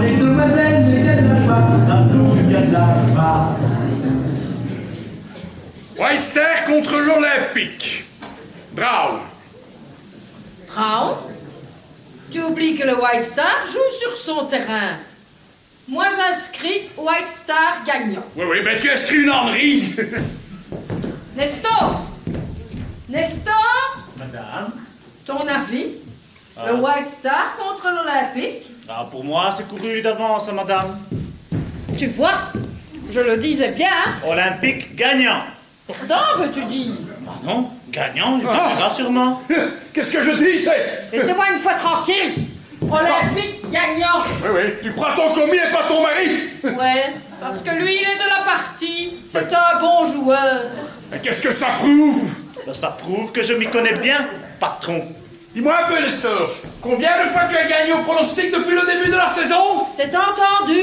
Mesdemoiselles, mesdames, là-bas. White Star contre l'Olympique. Draw. Traum? Tu oublies que le White Star joue sur son terrain. Moi, j'inscris White Star gagnant. Oui, ben tu inscris une ânerie. Nestor! Nestor! Madame? Ton avis? Le White Star contre l'Olympique? Ah, pour moi, c'est couru d'avance, madame. Tu vois, je le disais bien. Olympique gagnant. Perdant, veux-tu dire? Non, gagnant, il gagnera sûrement. Qu'est-ce que je dis, c'est... Laissez-moi une fois tranquille. Olympique gagnant. Oui, tu prends ton commis et pas ton mari. Ouais, parce que lui, il est de la partie. C'est un bon joueur. Mais qu'est-ce que ça prouve? Ben, ça prouve que je m'y connais bien, patron. Dis-moi un peu, Nestor. Combien de fois tu as gagné au pronostic depuis le début de la saison? C'est entendu.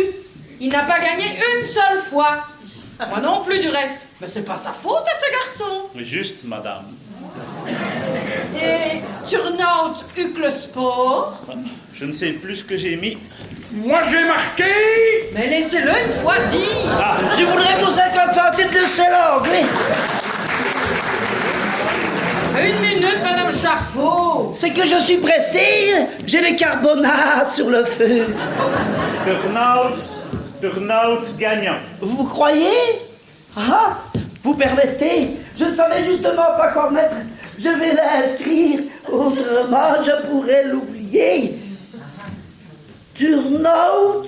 Il n'a pas gagné une seule fois. Moi non plus, du reste. Mais c'est pas sa faute à ce garçon. Juste, madame. Et Turnout eut que le sport. Je ne sais plus ce que j'ai mis. Moi, j'ai marqué... Mais laissez-le une fois dire. Je voudrais vos 50 centimes de sel anglais. Une minute, Madame Chapeau. C'est que je suis pressé. J'ai les carbonates sur le feu. Turnout gagnant. Vous croyez? Ah, vous permettez? Je ne savais justement pas quoi mettre. Je vais l'inscrire. Autrement, je pourrais l'oublier. Turnout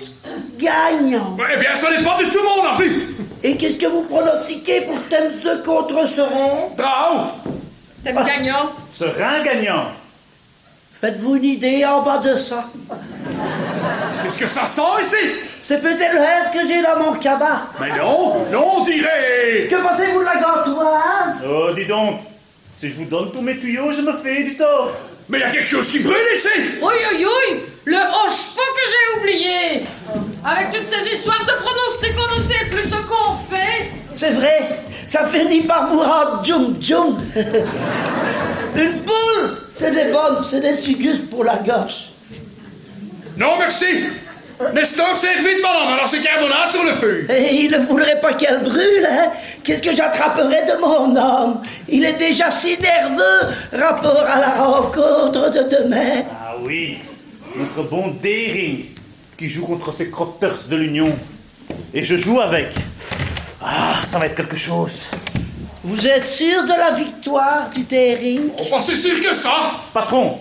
gagnant. Eh bien, ça n'est pas du tout mon avis. Et qu'est-ce que vous pronostiquez pour Temse contre Serein? Draw. T'es gagnant. Serein gagnant. Faites-vous une idée en bas de ça? Qu'est-ce que ça sent ici? C'est peut-être l'air que j'ai dans mon cabas. Mais non, on dirait... Que pensez-vous de la gantoise? Oh, dis donc. Si je vous donne tous mes tuyaux, je me fais du tort. Mais il y a quelque chose qui brûle ici. Oui, le hoche-pas que j'ai oublié. Avec toutes ces histoires de pronostics, on ne sait plus ce qu'on fait. C'est vrai, ça finit par bourrer djoum. Une boule, c'est des bonnes, c'est des sugus pour la gorge. Non, merci. Nestor, servi de madame, alors c'est carbonate sur le feu. Et il ne voudrait pas qu'elle brûle, hein? Qu'est-ce que j'attraperais de mon homme? Il est déjà si nerveux, rapport à la rencontre de demain. Ah oui, notre bon Dering, qui joue contre ces crotteurs de l'Union. Et je joue avec. Ah, ça va être quelque chose. Vous êtes sûr de la victoire du Dering? Oh, pas si sûr que ça. Patron,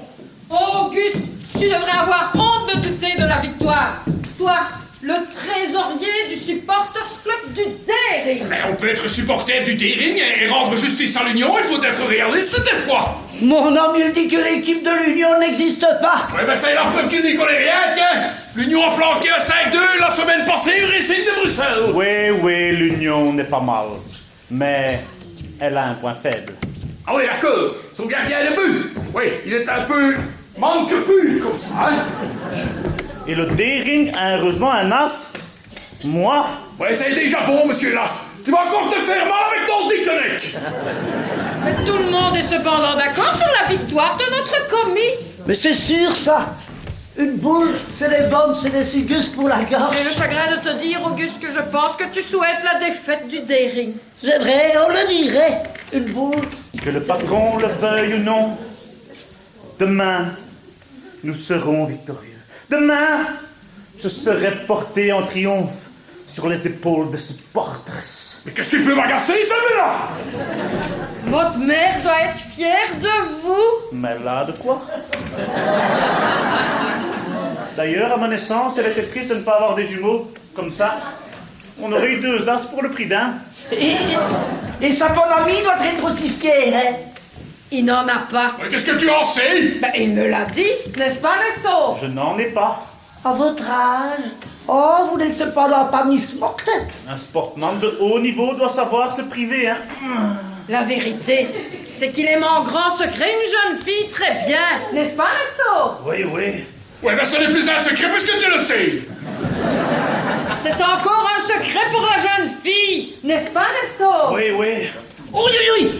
Auguste, tu devrais avoir honte de douter de la victoire. Toi, le trésorier du Supporters Club du Dering. Mais on peut être supporter du Dering et rendre justice à l'Union, il faut être réaliste des fois. Mon homme, il dit que l'équipe de l'Union n'existe pas. Ouais, ben c'est la preuve qu'il n'y connaît rien, tiens. L'Union a flanqué un 5-2 la semaine passée au Racing de Bruxelles. oui, l'Union n'est pas mal. Mais elle a un point faible. Ah oui, d'accord, son gardien de but. Oui, il est un peu manque pur comme ça, hein. Et le Dering a heureusement un as. Moi, Ouais, c'est déjà bon, monsieur Lass. Tu vas encore te faire mal avec ton Dickeneck. Mais tout le monde est cependant d'accord sur la victoire de notre commis. Mais c'est sûr, ça. Une boule, c'est des bonnes, c'est des sugus pour la gorge. J'ai le chagrin de te dire, Auguste, que je pense que tu souhaites la défaite du Dering. C'est vrai, on le dirait. Une boule. que le patron le veuille ou non, demain, nous serons victorieux. Demain, je serai porté en triomphe sur les épaules de supporters. Mais qu'est-ce qu'il peut m'agacer, celui-là? Votre mère doit être fière de vous. Mais là, de quoi? D'ailleurs, à ma naissance, elle était triste de ne pas avoir des jumeaux, comme ça. On aurait eu 2 as pour le prix d'un. Et sa bonne amie doit être aussi fière, hein? Il n'en a pas. Mais qu'est-ce que tu en sais? Ben, il me l'a dit, n'est-ce pas, Nestor? Je n'en ai pas. À votre âge? Oh, vous n'êtes cependant pas Miss Morte. Un sportman de haut niveau doit savoir se priver, hein. La vérité, c'est qu'il aime en grand secret une jeune fille très bien, n'est-ce pas, Nestor? Oui. Ouais, ben ce n'est plus un secret puisque tu le sais. C'est encore un secret pour la jeune fille, n'est-ce pas, Nestor? Oui. Oui,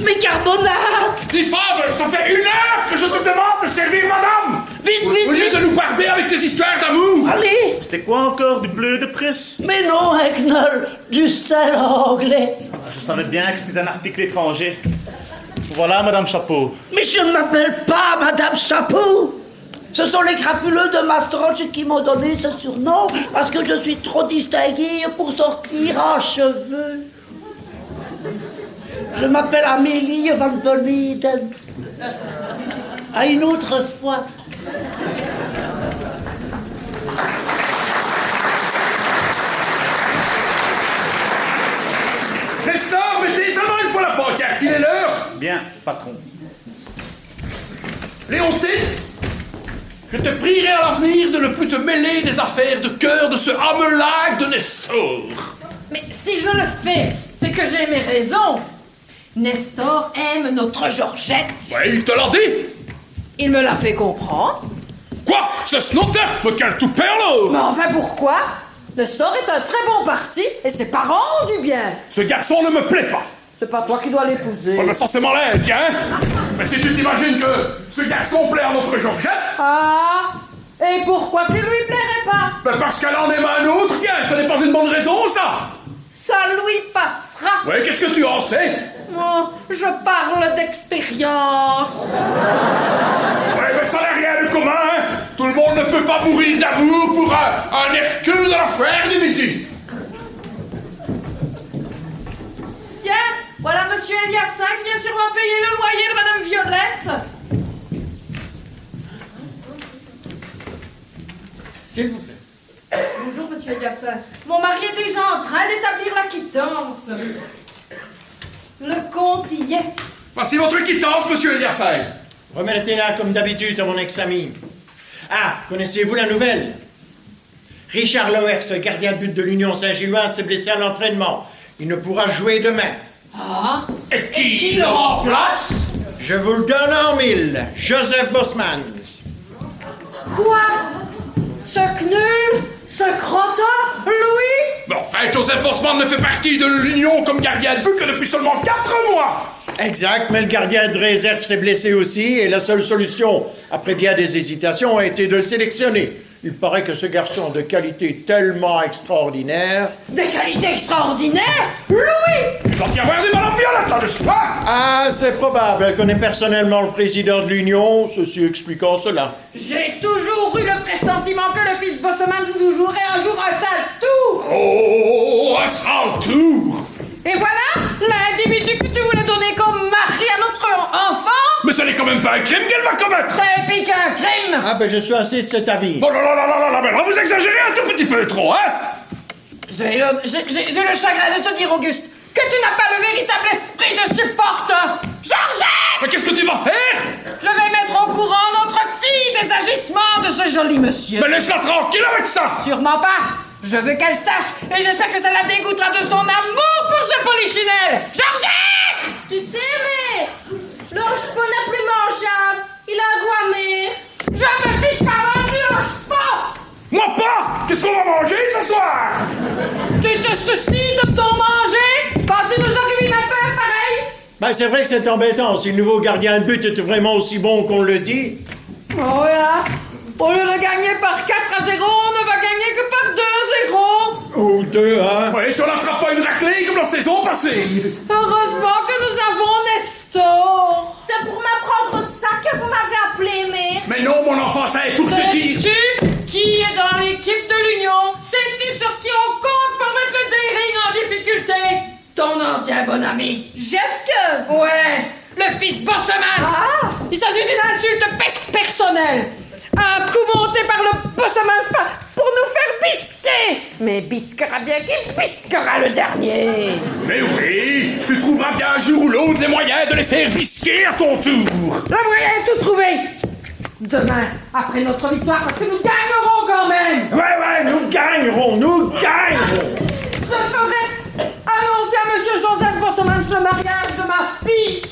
mes carbonates! Dis Favre, ça fait 1 heure que je te demande de servir madame. Vite, Au lieu de nous barber avec tes histoires d'amour. Allez! C'était quoi encore? Du bleu de Prusse? Mais non, Egnol, du sel anglais. Je savais bien que c'était un article étranger. Voilà, Madame Chapeau. Mais je ne m'appelle pas Madame Chapeau. Ce sont les crapuleux de Mastrange qui m'ont donné ce surnom parce que je suis trop distinguée pour sortir en cheveux. Je m'appelle Amélie Van Boniden. À une autre fois. Nestor, mettez sa main une fois la pancarte, il est l'heure. Bien, patron. Léontine, je te prierai à l'avenir de ne plus te mêler des affaires de cœur de ce hamelag de Nestor. Mais si je le fais, c'est que j'ai mes raisons. Nestor aime notre Georgette. Ouais, il te l'a dit. Il me l'a fait comprendre. Quoi? Ce snotter me cale tout perlo. Mais enfin, pourquoi? Nestor est un très bon parti et ses parents ont du bien. Ce garçon ne me plaît pas. C'est pas toi qui dois l'épouser. On me forcément l'air, tiens. Mais si tu t'imagines que ce garçon plaît à notre Georgette, Ah, et pourquoi tu lui plairais pas? ben parce qu'elle en aime un autre, tiens, ce n'est pas une bonne raison, ça. Ça lui passera. Ouais, qu'est-ce que tu en sais? Oh, je parle d'expérience. Ouais, mais ça n'a rien de commun, hein. Tout le monde ne peut pas mourir d'amour pour un Hercule de la frère du Midi. Tiens, voilà monsieur Eliassin qui vient sûrement payer le loyer de madame Violette. S'il vous plaît. Bonjour monsieur Eliassin. Mon mari est déjà en train d'établir la quittance. Le compte y est. Voici votre quittance, monsieur Eliassin. Remettez-la comme d'habitude à mon ex-ami. Ah, connaissez-vous la nouvelle? Richard Loers, le gardien de but de l'Union Saint-Gilloise, s'est blessé à l'entraînement. Il ne pourra jouer demain. Ah, Et qui le remplace? Je vous le donne en mille. Joseph Bosmans. quoi? Ce nul? Ce crottin? Louis? Mais enfin, Joseph Bosman ne fait partie de l'Union comme gardien de but que depuis seulement 4 mois. Exact, mais le gardien de réserve s'est blessé aussi et la seule solution, après bien des hésitations, a été de le sélectionner. Il paraît que ce garçon de qualité tellement extraordinaire... Des qualités extraordinaires? Louis? Il doit y avoir des malades violettes là-dessus, hein? Ah, c'est probable. Elle connaît personnellement le président de l'Union, ceci expliquant cela. J'ai toujours eu le pressentiment que le fils Bosseman nous jouerait un jour un sale tour. Oh, un sale tour! Et voilà l'individu que tu voulais donner comme mari à notre enfant. Mais ce n'est quand même pas un crime qu'elle va commettre! C'est pire qu'un crime. Ah, ben je suis assez de cet avis. Oh là là là là là là, mais là vous exagérez un tout petit peu trop, hein? J'ai le chagrin de te dire, Auguste, que tu n'as pas le véritable esprit de supporter. Georgette! Mais qu'est-ce que tu vas faire? Je vais mettre au courant notre fille des agissements de ce joli monsieur. Mais laisse-la tranquille avec ça! Sûrement pas. Je veux qu'elle sache, et j'espère que ça la dégoûtera de son amour pour ce polichinelle. Georgette! Tu sais, mais l'orge-pot n'a plus mangeable. Il a un goût amer. Je me fiche pas du lâche-pas. Moi pas! Qu'est-ce qu'on va manger ce soir? Tu te soucies de ton manger quand tu nous occupes une affaire pareille? Ben, c'est vrai que c'est embêtant. Si le nouveau gardien de but est vraiment aussi bon qu'on le dit... Oh là, au lieu de gagner par 4-0, on ne va gagner que par 2-0. Ou deux, hein? Ouais, si on n'attrape pas une raclée comme la saison passée! Heureusement que nous avons Nestor. C'est pour m'apprendre ça que vous m'avez appelé, mère. Mais non, mon enfant, ça est pour te dire! Sais-tu qui est dans l'équipe de l'Union? Sais-tu sur qui on compte pour mettre le Daring en difficulté? Ton ancien bon ami. Jeffke. Ouais, le fils Bosseman. Ah. Il s'agit d'une insulte personnelle. Un coup monté par le Bosseman pour nous faire bisquer. Mais bisquera bien qui bisquera le dernier. Mais oui, tu trouveras bien un jour ou l'autre les moyens de les faire bisquer à ton tour! Le moyen est tout trouvé. Demain, après notre victoire, parce que nous gagnerons quand même. Ouais, nous gagnerons! Je ferai annoncer à monsieur Joseph Bossemans le mariage de ma fille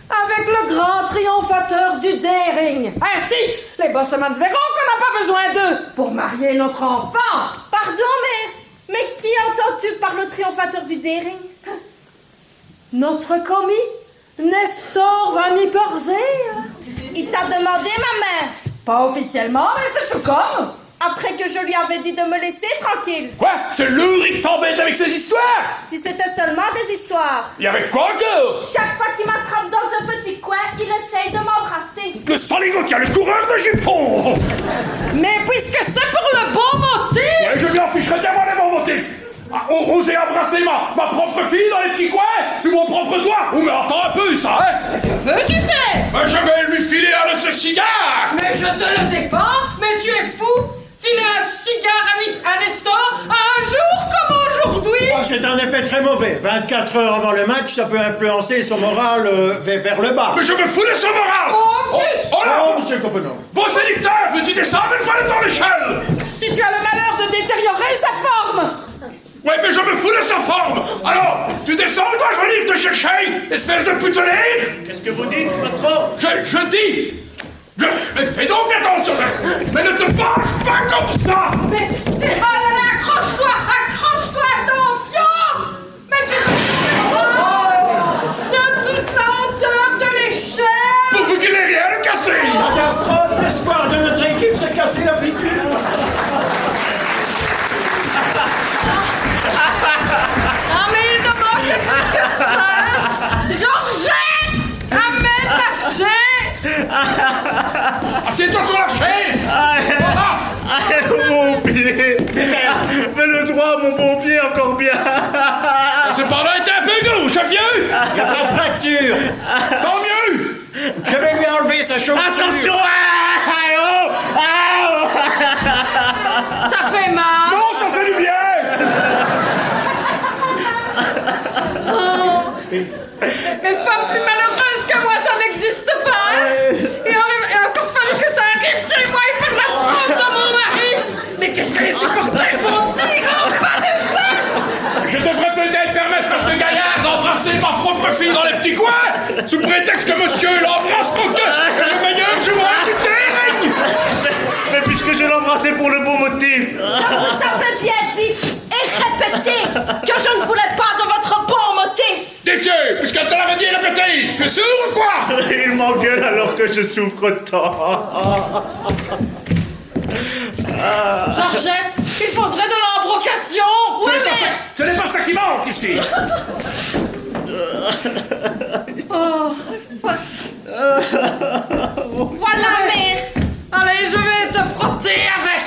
avec le grand triomphateur du Daring. Ainsi, les Bossemans verront qu'on n'a pas besoin d'eux pour marier notre enfant. Pardon, mère. Mais qui entends-tu par le triomphateur du Daring? Notre commis, Nestor Van Yperseel. Il t'a demandé, ma mère. Pas officiellement, mais c'est tout comme. Après que je lui avais dit de me laisser tranquille. Quoi? C'est Lourd qui t'embête avec ses histoires? Si c'était seulement des histoires. Et avec quoi encore? Chaque fois qu'il m'attrape dans un petit coin, il essaye de m'embrasser. Le saligo qui a le coureur de jupons! Mais puisque c'est pour le bon motif... Ouais, je m'en fiche, retiens-moi les bons motifs! Ah, oser embrasser ma propre fille dans les petits coins, sous mon propre toit! Ou mais attends un peu, ça, hein! Que veux-tu faire? Je vais lui filer un de ces cigares! Mais je te le défends, mais tu es fou! Filer un cigare à Nestor un jour comme aujourd'hui! Oh, c'est un effet très mauvais. 24 heures avant le match, ça peut influencer son moral vers le bas. Mais je me fous de son moral! Auguste! Oh là! Oh, monsieur Copenhague. Bon séducteur, veux-tu descendre une fois dans l'échelle? Si tu as le malheur de détériorer sa forme! Ouais, mais je me fous de sa forme! Alors, tu descends ou dois-je venir te chercher, espèce de puteler? Qu'est-ce que vous dites, patron? Je dis! Mais fais donc attention! Mais ne te penche pas comme ça! Mais oh là là, accroche-toi, attention! Mais tu... De toute la hauteur de l'échelle! Pourvu qu'il ait rien de cassé! Catastrophe, l'espoir de notre équipe s'est cassé la figure. Ah mais il ne manque plus que ça! Georgette! Amène la chaise! Assieds-toi sur la chaise! Voilà! Mon pied! Mais le droit, mon bon pied, encore bien! Cependant, était un peu gauche, ce vieux! Il n'y a pas de fracture. Tant mieux! Je vais lui enlever sa chaussure. Attention! Ça fait mal! Non, ça fait du bien! Mais femme plus malheureuse que moi, ça n'existe pas! Et encore fallu que ça arrive chez moi et faire la faute de mon mari! Mais qu'est-ce que les supporters vont dire en bas de ça? Je devrais peut-être permettre à ce gaillard d'embrasser ma propre fille dans les petits coins, sous prétexte que monsieur l'embrasse pour que le meilleur joueur du terrain! Mais puisque je l'embrassais pour le bon motif! Je vous avais bien dit et répété que je ne voulais pas de votre bon motif. Défieux, puisqu'elle te l'avait dit et répété! Tu es sourd ou quoi? Il m'engueule alors que je souffre tant! Georgette, il faudrait de l'embrocation! Oui, mais... Ce n'est pas ça qui manque ici! Voilà, mère. Allez, je vais te frotter avec...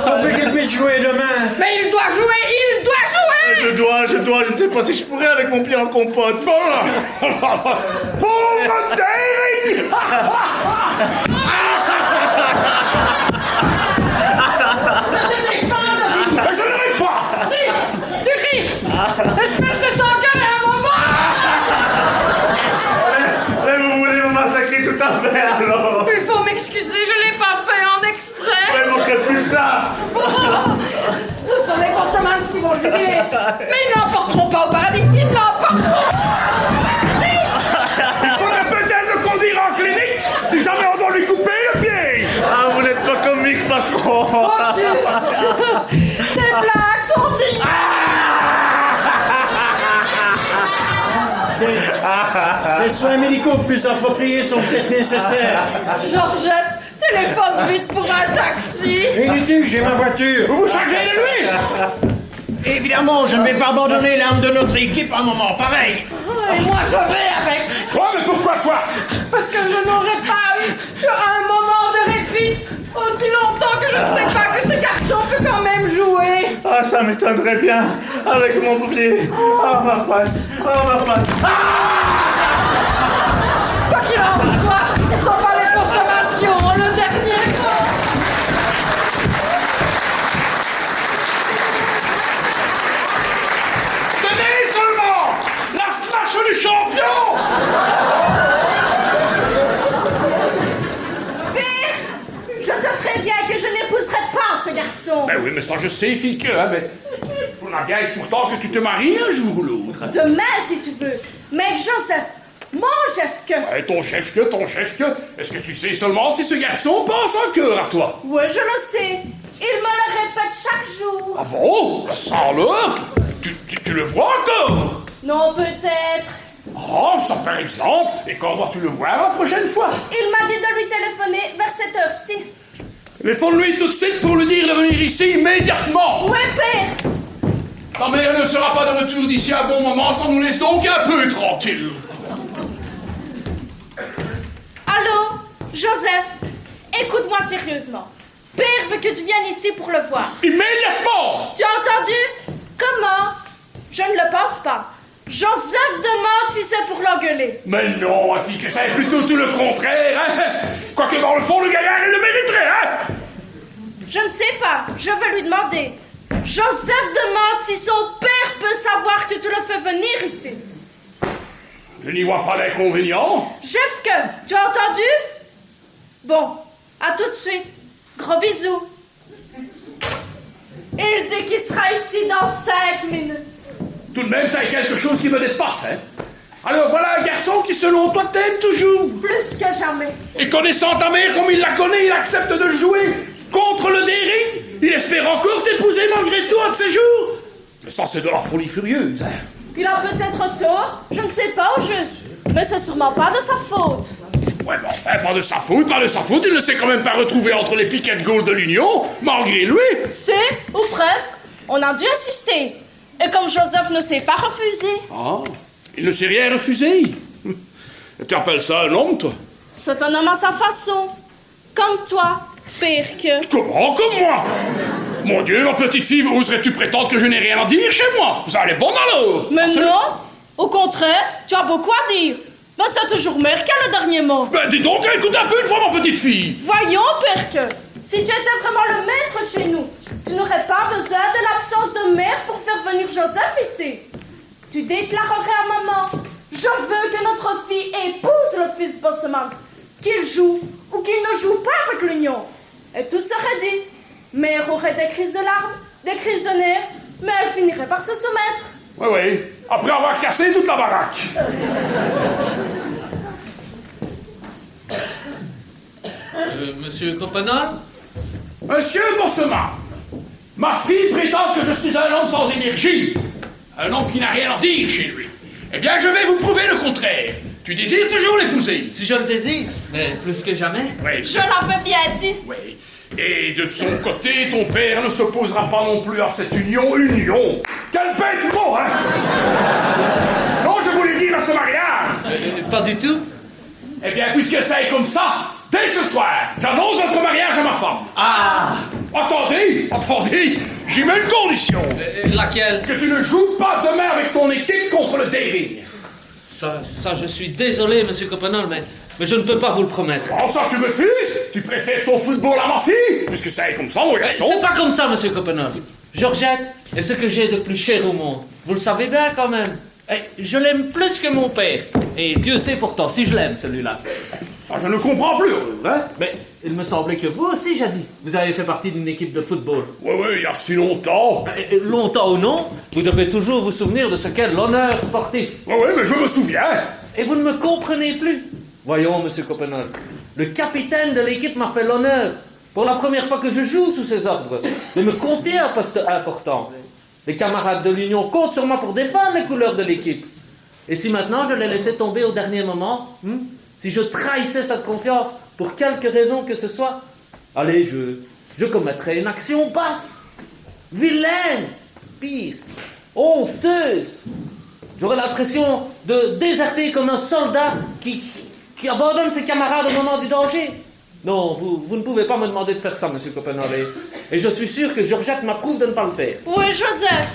On veut qu'il puisse jouer demain. Mais il doit jouer! Je ne sais pas si je pourrais avec mon pied en compote! Pauvre Daring! Mais je ne ris pas! Si! Tu ris! Espèce de s'engueuler à un moment! Mais vous voulez me massacrer tout à fait alors! Il faut m'excuser, je l'ai pas fait en exprès! Il manquerait plus que ça! Ce sont les consommantes qui vont jubiler! Mais ils n'emporteront pas au paradis! Ils n'emporteront! Il faudrait peut-être le conduire en clinique si jamais on doit lui couper le pied! Ah, vous n'êtes pas comique, patron! Auguste! Tes blagues sont dignes! Les soins médicaux plus appropriés sont peut-être nécessaires. Georgette, téléphone vite pour un taxi! Inutile, j'ai ma voiture. Vous vous chargez de lui! Évidemment, je ne vais pas abandonner l'âme de notre équipe à un moment pareil. Et moi je vais avec! Toi, mais pourquoi toi? Parce que je n'aurais pas eu un moment de répit aussi longtemps que je ne sais pas que ce garçon peut quand même jouer! Ah, ça m'étonnerait bien! Avec mon pied! Ah, ma patte! Ah, ma patte! Quoi qu'il en soit, ce ne sont pas les consommates qui auront le dernier mot! Tenez seulement! La smash du champion! Père, je te préviens que je n'épouserai pas ce garçon. Ben oui, mais ça je sais, fille que, hein, mais... Faudra bien être pourtant que tu te maries un jour ou l'autre. Demain, si tu veux. Mec Joseph, mon chef que. Ouais, ton chef que... Est-ce que tu sais seulement si ce garçon pense encore à toi? Ouais, je le sais. Il me le répète chaque jour. Ah bon? Sans l'heure? Tu le vois encore? Non, peut-être. Oh, ça par exemple. Et quand vas-tu le voir la prochaine fois? Il m'a dit de lui téléphoner vers cette heure-ci. Téléphone-lui tout de suite pour lui dire de venir ici immédiatement. Ouais, père. Ta mère ne sera pas de retour d'ici à un bon moment, ça nous laisse donc un peu tranquille. Allô, Joseph, écoute-moi sérieusement. Père veut que tu viennes ici pour le voir. Immédiatement! Tu as entendu? Comment? Je ne le pense pas. Joseph demande si c'est pour l'engueuler. Mais non, ma fille, que ça est plutôt tout le contraire, hein? Quoique dans le fond, le gaillard, il le mériterait, hein? Je ne sais pas, je vais lui demander. Joseph demande si son père peut savoir que tu le fais venir ici. Je n'y vois pas d'inconvénient. Chef que, tu as entendu? Bon, à tout de suite. Gros bisous. Il dit qu'il sera ici dans 5 minutes. Tout de même, ça est quelque chose qui me dépasse, hein? Alors voilà un garçon qui, selon toi, t'aime toujours. Plus que jamais. Et connaissant ta mère comme il la connaît, il accepte de jouer contre le Daring. Il espère encore t'épouser malgré tout un de ces jours. Mais ça, c'est de la folie furieuse, hein? Il a peut-être tort, je ne sais pas au juste. Mais c'est sûrement pas de sa faute. Ouais, mais enfin, pas de sa faute, il ne s'est quand même pas retrouvé entre les piquets de Gaulle de l'Union, malgré lui. C'est, ou presque, on a dû insister. Et comme Joseph ne s'est pas refusé. Ah, il ne s'est rien refusé. Tu appelles ça un homme, toi? C'est un homme à sa façon. Comme toi, pire que... Comment, comme moi? Mon Dieu, ma petite fille, oserais-tu prétendre que je n'ai rien à dire chez moi? Vous allez bon alors? Mais non, au contraire, tu as beaucoup à dire. Mais c'est toujours mère qui a le dernier mot. Ben dis donc, écoute un peu une fois, ma petite fille. Voyons, Perque, si tu étais vraiment le maître chez nous, tu n'aurais pas besoin de l'absence de mère pour faire venir Joseph ici. Tu déclarerais à maman, je veux que notre fille épouse le fils Bossemans, qu'il joue ou qu'il ne joue pas avec l'union. Et tout serait dit. Mère aurait des crises de larmes, des crises de nerfs, mais elle finirait par se soumettre. Oui, oui, après avoir cassé toute la baraque. Monsieur Copenal? Monsieur Bosseman, ma fille prétend que je suis un homme sans énergie, un homme qui n'a rien à dire chez lui. Eh bien, je vais vous prouver le contraire. Tu désires toujours l'épouser? Si je le désire, mais plus que jamais. Oui. Je l'avais bien dit. Oui. Et de son côté, ton père ne s'opposera pas non plus à cette union. Quel bête mot, hein? Non, je voulais dire à ce mariage. Pas du tout. Eh bien, puisque ça est comme ça, dès ce soir, j'annonce votre mariage à ma femme. Ah! Attendez, j'y mets une condition. Laquelle? Que tu ne joues pas demain avec ton équipe contre le Daring. Ça, je suis désolé, monsieur Copenal, mais je ne peux pas vous le promettre. Oh, ça, tu me fiches? Tu préfères ton football à ma fille? Puisque ça est comme ça, mon garçon. C'est pas comme ça, monsieur Copenal. Georgette est ce que j'ai de plus cher au monde. Vous le savez bien, quand même. Et je l'aime plus que mon père. Et Dieu sait pourtant si je l'aime, celui-là. Ça, je ne comprends plus, hein? Mais il me semblait que vous aussi, jadis, vous avez fait partie d'une équipe de football. Oui, il y a si longtemps. Longtemps ou non, vous devez toujours vous souvenir de ce qu'est l'honneur sportif. Oui, mais je me souviens. Et vous ne me comprenez plus. Voyons, monsieur Copenal, le capitaine de l'équipe m'a fait l'honneur, pour la première fois que je joue sous ses ordres, de me confier un poste important. Les camarades de l'Union comptent sur moi pour défendre les couleurs de l'équipe. Et si maintenant je les laissais tomber au dernier moment, si je trahissais cette confiance pour quelque raison que ce soit, allez, je commettrais une action basse, vilaine, pire, honteuse. J'aurais l'impression de déserter comme un soldat qui abandonne ses camarades au moment du danger. Non, vous ne pouvez pas me demander de faire ça, monsieur Copenal. Et je suis sûr que Georgette m'approuve de ne pas le faire. Oui, Joseph.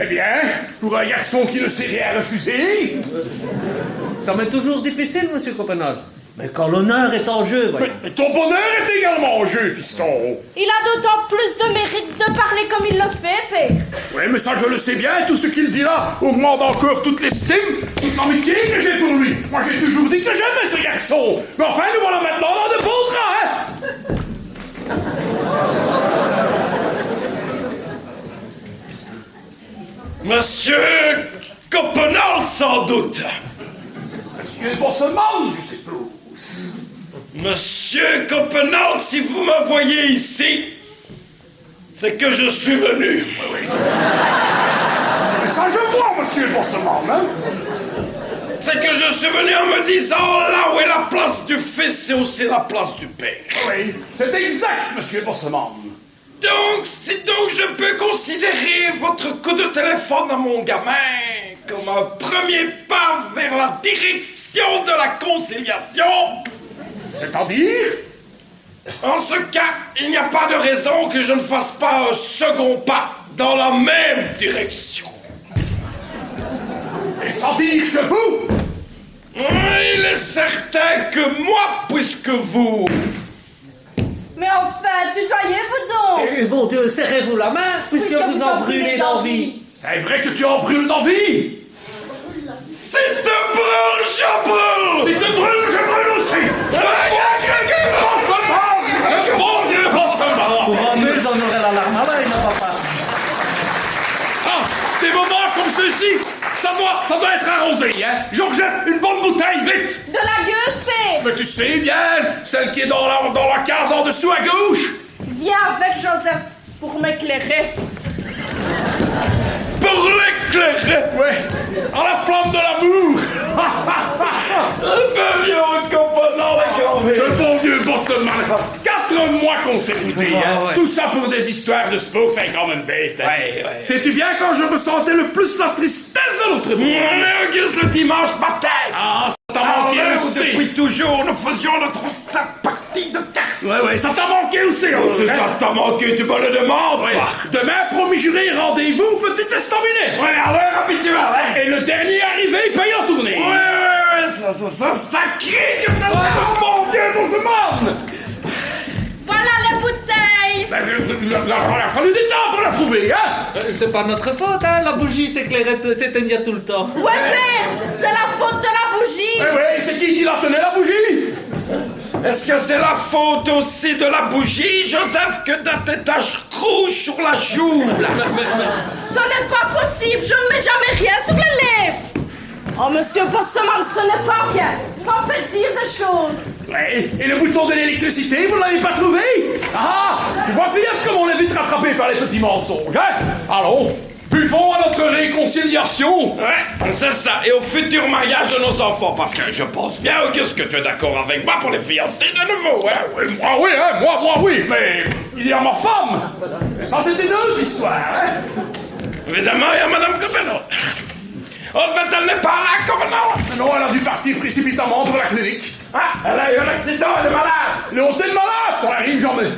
Eh bien, pour un garçon qui ne sait rien refuser... Ça m'est toujours difficile, monsieur Copenal. Mais quand l'honneur est en jeu, voyez. Mais ton bonheur est également en jeu, fiston. Il a d'autant plus de mérite de parler comme il le fait, père. Oui, mais ça, je le sais bien. Tout ce qu'il dit là augmente encore toute l'estime, toute l'amitié que j'ai pour lui. Moi, j'ai toujours dit que j'aimais ce garçon. Mais enfin, nous voilà maintenant dans de bons draps, hein? Monsieur Copenal, sans doute. Monsieur Bosseman, je suppose. Monsieur Copenal, si vous me voyez ici, c'est que je suis venu. Oui. Mais ça, je vois, monsieur Bosseman, hein? c'est que je suis venu en me disant, là où est la place du fils, c'est aussi la place du père. Oui, c'est exact, monsieur Bosseman. Donc, si donc je peux considérer votre coup de téléphone à mon gamin comme un premier pas vers la direction de la conciliation. C'est-à-dire? En ce cas, il n'y a pas de raison que je ne fasse pas un second pas dans la même direction. Et sans dire que vous? Il est certain que moi, puisque vous... Mais enfin, tutoyez-vous donc. Et bon Dieu, serrez-vous la main, puisque vous en brûlez d'envie. C'est vrai que tu en brûles d'envie? Si te brûle, je brûle. Si tu brûles, je brûle aussi. Bon Dieu, Bosseman. Pour en mieux, j'en aurai la larme à l'œil, mon papa. Ah, des moments comme ceux-ci, ça doit être arrosé, hein? Georgette, une bonne bouteille, vite! De la gueuse, père. Mais tu sais bien, celle qui est dans la case en dessous à gauche. Viens avec Joseph pour m'éclairer. Pour l'éclairer. Ouais, à la flamme de l'amour. Le bon Dieu, Bosseman. 4 mois consécutifs, hein? Tout ça pour des histoires de sport, c'est quand même bête, hein? Sais-tu bien quand je ressentais le plus la tristesse de notre monde? Mais Auguste, le dimanche matin. Ah, ça t'a manqué aussi. Depuis toujours, nous faisions notre partie de cartes. Ouais, ça t'a manqué aussi, hein? Ça t'a manqué, tu me le demandes. Ouais. Demain, promis juré, rendez-vous, petit estaminet. Ouais, à l'heure habituelle, hein? Et le dernier arrivé paye en tournée. Ouais, ça crie que ça... Mon Dieu, Bosseman. Voilà la bouteille. Il a fallu du temps pour la trouver, hein? C'est pas notre faute, hein, la bougie s'éteignait tout le temps. Ouais, père, c'est la faute de la bougie. Oui, c'est qui la tenait, la bougie? Est-ce que c'est la faute aussi de la bougie, Joseph, que t'as tes taches rouges sur la joue? Ce n'est pas possible, je ne mets jamais rien sur les lèvres. Oh, monsieur Bosseman, ce n'est pas bien. Vous m'en faites dire des choses. Ouais, et le bouton de l'électricité, vous l'avez pas trouvé? Ah, tu vois, Fillette, comme on est vite rattrapé par les petits mensonges, hein? Allons, buvons à notre réconciliation. Ouais, c'est ça, et au futur mariage de nos enfants, parce que je pense bien, Auguste, que tu es d'accord avec moi pour les fiancer de nouveau, hein? Oui, moi oui, hein, moi oui, mais il y a ma femme. Et ça, c'était une autre histoire, hein? Évidemment, il y a Madame Copenhague. En fait, elle n'est pas là, Copenhague. Non, elle a dû partir précipitamment pour la clinique. Ah, elle a eu un accident, elle est malade. Le hôtel malade, ça n'arrive jamais.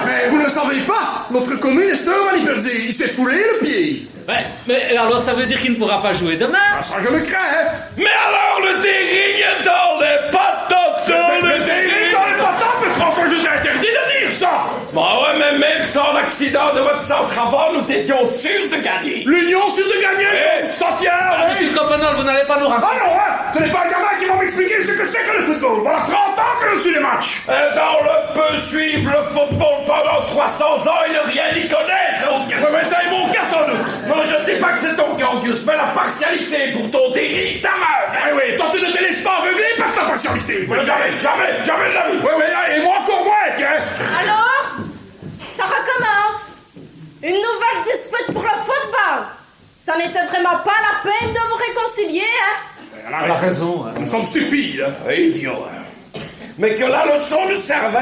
Mais vous ne le savez pas, notre communiste Maniperzé, il s'est foulé le pied. Ouais, mais alors ça veut dire qu'il ne pourra pas jouer demain? Ah, ça, je le crains, hein? Mais alors, le dérive est dans les patates. Le dérive dans les patates, mais François, je t'ai interdit de dire ça. Bah ouais, mais même sans l'accident de votre centre avant, nous étions sûrs de gagner. L'Union sur de gagner, ça tient, hein? Monsieur Copenhague, vous n'allez pas nous Ah raconter. non, hein? Ce n'est pas un gamin qui va m'expliquer ce que c'est que le football. Voilà 30 ans que je suis les matchs. Eh ben, on le peut suivre le football pendant 300 ans et ne rien y connaître, Auguste. Ouais, mais ça est mon cas sans doute. Non, je ne dis pas que c'est ton cas, Auguste, mais la partialité pour ton dérive t'arrête. Ah oui, toi tu ne te laisses pas aveugler par ta partialité. Jamais de la vie. Oui, et moi encore moins, tiens. Alors, ça recommence. Une nouvelle dispute pour le football. Ça n'était vraiment pas la peine de vous réconcilier, hein? Elle a raison. Nous sommes stupides. Idiot. Mais que la leçon nous serve.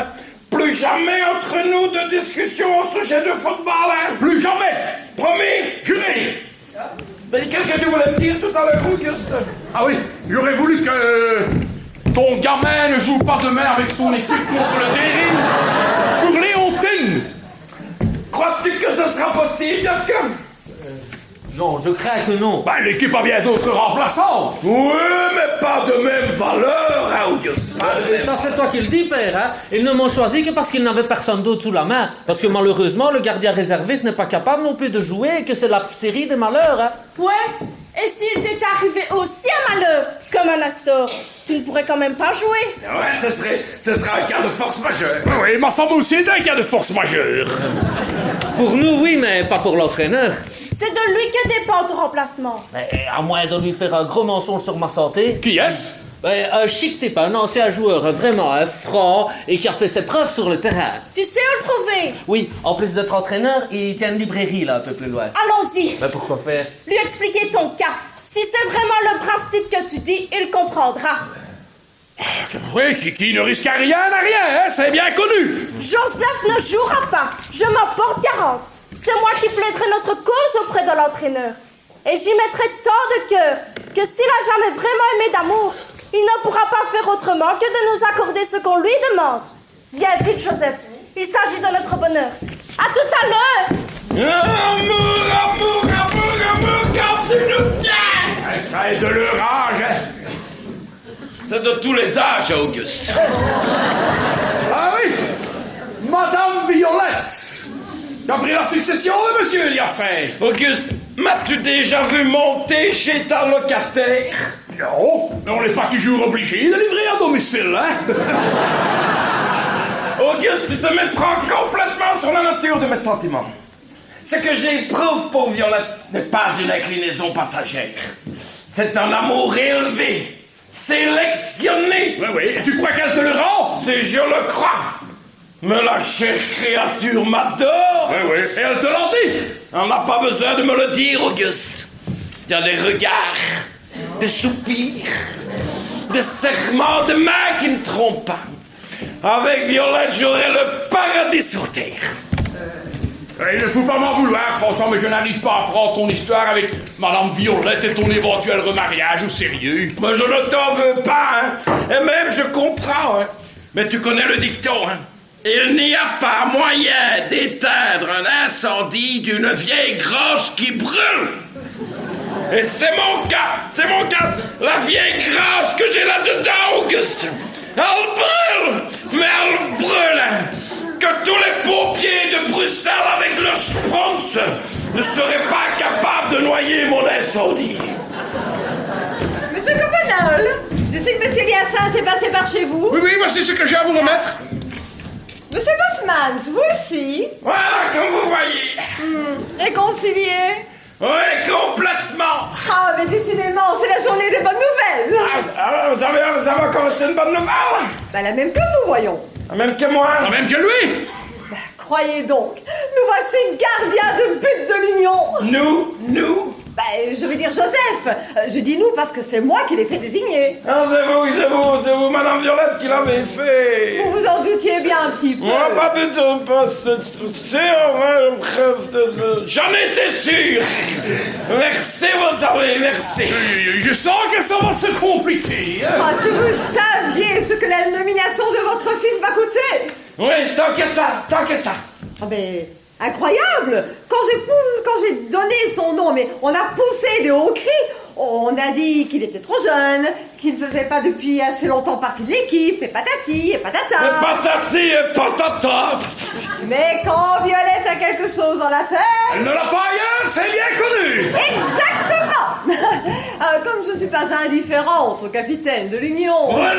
Plus jamais entre nous de discussion au sujet de football, hein? Plus jamais. Promis? Juré. Mais qu'est-ce que tu voulais me dire tout à l'heure, Auguste? Ah oui, j'aurais voulu que ton gamin ne joue pas demain avec son équipe contre le Dérine pour Léontine. Crois-tu que ce sera possible, Jafka? Non, je crains que non. Ben, l'équipe a bien d'autres remplaçants. Oui, mais pas de même valeur, hein, Auguste? Ça, c'est toi qui le dis, père, hein. Ils ne m'ont choisi que parce qu'ils n'avaient personne d'autre sous la main. Parce que malheureusement, le gardien réserviste n'est pas capable non plus de jouer et que c'est la série des malheurs, hein. Ouais. Et s'il t'était arrivé aussi un malheur, comme un Astor, tu ne pourrais quand même pas jouer. Ouais, ce serait un cas de force majeure. Oui, ma femme aussi est un cas de force majeure. Pour nous, oui, mais pas pour l'entraîneur. C'est de lui que dépend ton remplacement. À moins de lui faire un gros mensonge sur ma santé. Qui est-ce? Un chic type, un ancien joueur, vraiment franc et qui a fait ses preuves sur le terrain. Tu sais où le trouver? Oui, en plus d'être entraîneur, il tient une librairie là, un peu plus loin. Allons-y. Mais pourquoi faire? Lui expliquer ton cas. Si c'est vraiment le brave type que tu dis, il comprendra. Oui, qui ne risque rien à rien, hein, c'est bien connu. Joseph ne jouera pas. Je m'en porte garante. C'est moi qui plaiderai notre cause auprès de l'entraîneur. Et j'y mettrai tant de cœur que s'il a jamais vraiment aimé d'amour, il ne pourra pas faire autrement que de nous accorder ce qu'on lui demande. Viens vite, Joseph. Il s'agit de notre bonheur. À tout à l'heure. Amour, quand tu nous tiens! Ça est de leur âge, hein. C'est de tous les âges, Auguste. Ah oui, Madame Violette, qui a pris la succession de Monsieur Liassin. Auguste, m'as-tu déjà vu monter chez ta locataire? Non, mais on n'est pas toujours obligé de livrer à domicile, hein. Auguste, tu te méprends complètement sur la nature de mes sentiments. Ce que j'éprouve pour Violette n'est pas une inclinaison passagère. C'est un amour élevé, sélectionné. Oui, et tu crois qu'elle te le rend? Si je le crois. Mais la chère créature m'adore. Oui, et elle te l'a dit. On n'a pas besoin de me le dire, Auguste. Il y a des regards, des soupirs, des serrements de mains qui ne trompent pas. Avec Violette, j'aurai le paradis sur terre. Il ne faut pas m'en vouloir, François, mais je n'arrive pas à prendre ton histoire avec Madame Violette et ton éventuel remariage au sérieux. Mais je ne t'en veux pas, hein. Et même, je comprends, hein. Mais tu connais le dicton, hein. Il n'y a pas moyen d'éteindre un incendie d'une vieille grange qui brûle. Et c'est mon cas. La vieille grange que j'ai là-dedans, Auguste. Elle brûle, mais elle brûle. Que tous les pompiers de Bruxelles avec le Sprons ne seraient pas capables de noyer mon incendie. Monsieur Copenhague, je sais que Monsieur Liassin est passé par chez vous. Oui, voici ce que j'ai à vous remettre. Monsieur Bosmans, vous aussi. Voilà, comme vous voyez. Réconcilié. Oui, complètement. Ah, mais décidément, c'est la journée des bonnes nouvelles. Alors, vous avez encore une bonne nouvelle? Bah, la même que vous, voyons. La même que moi? La même que lui. Bah, croyez donc, nous voici gardiens de but de l'Union. Nous? Bah, je veux dire Joseph. Je dis nous parce que c'est moi qui l'ai fait désigner. Ah, c'est vous, Madame Violette qui l'avez fait. Vous vous en doutiez bien un petit peu. Moi, pas du tout, pas j'en étais sûr. Merci, vous savez, merci. Je sens que ça va se compliquer, hein. Ah, si vous saviez ce que la nomination de votre fils m'a coûté. Oui, tant que ça. Ah ben, incroyable. Quand j'ai donné son nom, mais on a poussé de hauts cris. On a dit qu'il était trop jeune, qu'il ne faisait pas depuis assez longtemps partie de l'équipe, et patati, et patata. Et patati, et patata. Mais quand Violette a quelque chose dans la tête... Elle ne l'a pas ailleurs, c'est bien connu. Exactement. Comme je ne suis pas indifférente au capitaine de l'Union... Ouais,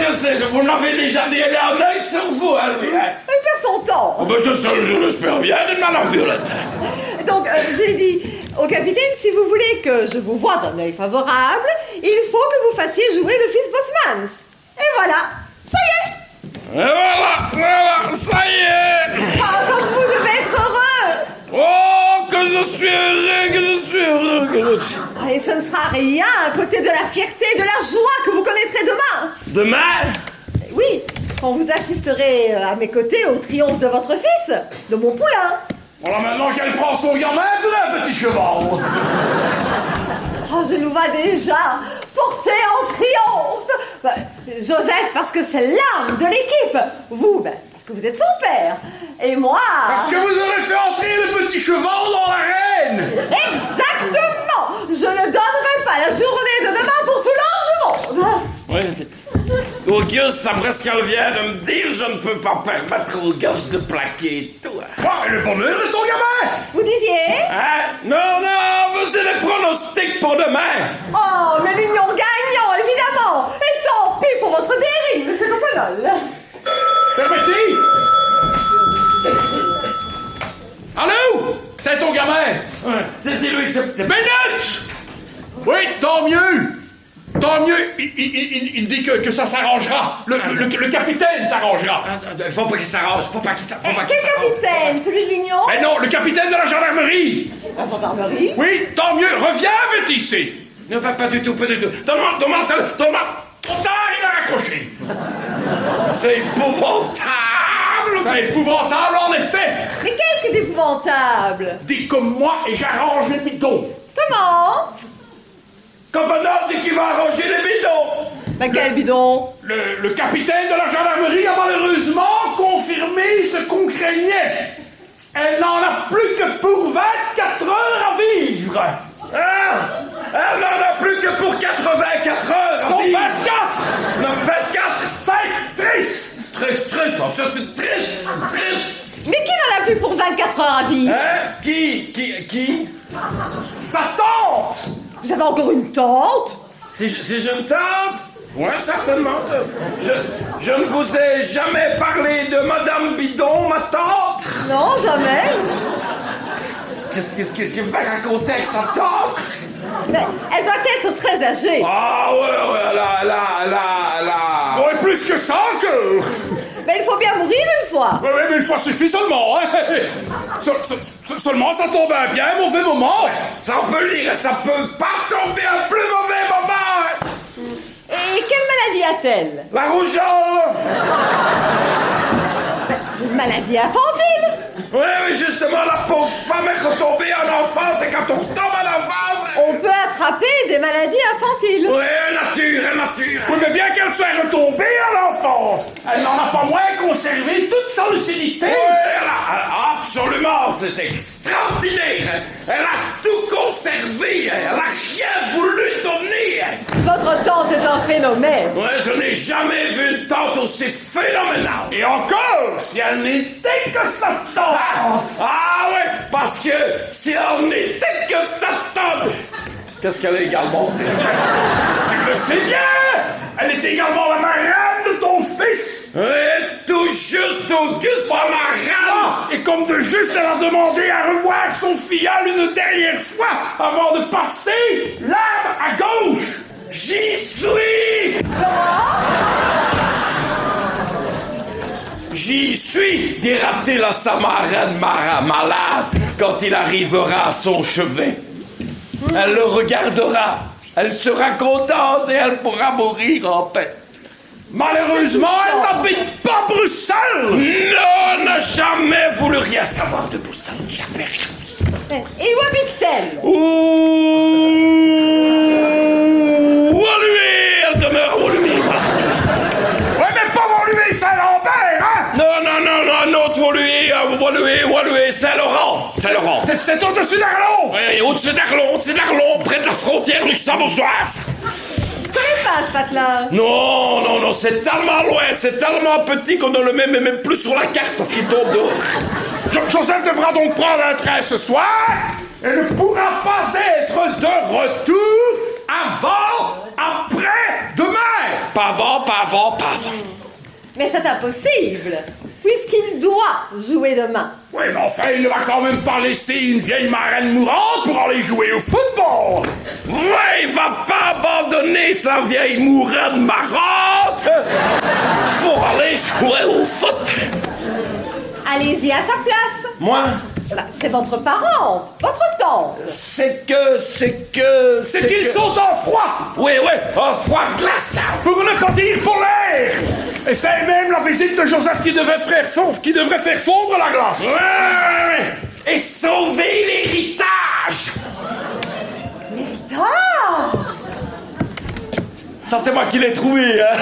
je sais, vous l'avez déjà dit, elle a un œil sur vous, hein, lui, hein. Il perd son temps. Oh, ben, je l'espère bien, de Madame Violette. Donc, j'ai dit au capitaine, si vous voulez que je vous voie d'un œil favorable, il faut que vous fassiez jouer le fils Bosmans. Et voilà, ça y est. Et voilà, ça y est. Ah, comme vous devez être heureux. Oh, que je suis heureux. Et ce ne sera rien à côté de la fierté et de la joie que vous connaîtrez demain. Demain? Oui, quand vous assisterez à mes côtés au triomphe de votre fils, de mon poulain. Voilà maintenant qu'elle prend son gamin pour un petit cheval. Oh, je nous vois déjà porté en triomphe. Bah, Joseph, parce que c'est l'âme de l'équipe. Vous, parce que vous êtes son père. Et moi... Parce que vous aurez fait entrer le petit cheval dans l'arène. Exactement. Je ne donnerai pas la journée de demain pour tout l'or du monde. Oui, Auguste, après ce qu'elle vient de me dire, je ne peux pas permettre aux gosses de plaquer tout. Ah, le bonheur de ton gamin. Vous disiez? Hein? Non, vous avez des pronostics pour demain. Oh, mais l'Union gagnant, évidemment. Et tant pis pour votre dérive, monsieur Copenhague. Permettez. Allô? C'est ton gamin. C'était lui, c'était... Minute. Oui, tant mieux. Tant mieux, il dit que ça s'arrangera. Le capitaine s'arrangera. Faut pas qu'il s'arrange, faut pas qu'il s'arrange. Quel capitaine? Celui de l'Union? Mais non, le capitaine de la gendarmerie. La gendarmerie? Oui, tant mieux, reviens vite ici. Non, pas du tout, pas du tout. Donne-moi. Trop tard, il a raccroché. C'est épouvantable. C'est épouvantable, en effet. Mais qu'est-ce qui est épouvantable? Dis comme moi et j'arrange les bidons. Comment? Copenhague dit qu'il va arranger les bidons. Ben quel bidon? Le capitaine de la gendarmerie a malheureusement confirmé ce qu'on craignait. Elle n'en a plus que pour 24 heures à vivre. Elle n'en a plus que pour 84 heures à Non, vivre. 24. Non, 24. C'est triste. Triste, en fait, triste. Mais qui n'en a plus pour 24 heures à vivre? Hein? Qui? Sa tante. Vous avez encore une tante? Si je me tente? Ouais, certainement, ça. Je ne vous ai jamais parlé de Madame Bidon, ma tante? Non, jamais. Qu'est-ce qu'il va raconter avec sa tante? Mais elle doit être très âgée. Ah ouais, Ouais, plus que ça encore. Mais il faut bien mourir une fois. Ouais, mais une fois suffit seulement, hein. Seulement, ça tombe à un bien mauvais moment. Ça on peut lire, ça peut pas tomber un plus mauvais moment. Hein. Et quelle maladie a-t-elle? La rougeole. C'est une maladie infantile. Oui, justement, la pauvre femme est retombée en enfance et quand on retombe en enfance... On peut attraper des maladies infantiles. Oui, nature. Oui, mais bien qu'elle soit retombée à l'enfance, elle n'en a pas moins conservé toute sa lucidité. Oui, absolument, c'est extraordinaire. Elle a tout conservé, elle a rien voulu donner. Votre tante est un phénomène. Ouais, je n'ai jamais vu une tante aussi phénoménale. Et encore, si elle n'était que sa tante. Ah ouais, parce que si elle n'était que sa tante... Qu'est-ce qu'elle est également? Tu le sais bien. Elle est également la marraine de ton fils. Oui, tout juste Auguste, la marraine. Et comme de juste, elle a demandé à revoir son filleul une dernière fois avant de passer l'arbre à gauche. J'y suis. J'y suis, dératé la sa marraine malade quand il arrivera à son chevet. Elle le regardera, elle sera contente et elle pourra mourir en paix. Malheureusement, elle n'habite pas Bruxelles. Non, on n'a jamais voulu rien savoir de Bruxelles, jamais rien. Et où habite-t-elle? Woluwe, elle demeure Woluwe, voilà. Ouais, mais pas Woluwe Saint-Lambert, hein? Non, un autre Woluwe, Saint-Laurent. C'est au-dessus d'Arlon. Oui, au-dessus d'Arlon, près de la frontière luxembourgeoise. Je connais pas ce patelin. Non, c'est tellement loin, c'est tellement petit qu'on ne le met même plus sur la carte parce qu'il tombe dehors. Joseph devra donc prendre un train ce soir et ne pourra pas être de retour après-demain. Pas avant. Mais c'est impossible, puisqu'il doit jouer demain. Oui, mais enfin, il ne va quand même pas laisser une vieille marraine mourante pour aller jouer au football. Ouais, il va pas abandonner sa vieille mourante marrante pour aller jouer au foot. Allez-y à sa place. Moi? Bah, c'est votre parente, votre tante. C'est qu'ils sont en froid. Oui, un froid glaçant. Pour ne pas dire pour l'air. Et c'est même la visite de Joseph qui devrait faire fondre la glace. Ouais. Et sauver l'héritage. L'héritage? Ça, c'est moi qui l'ai trouvé, hein.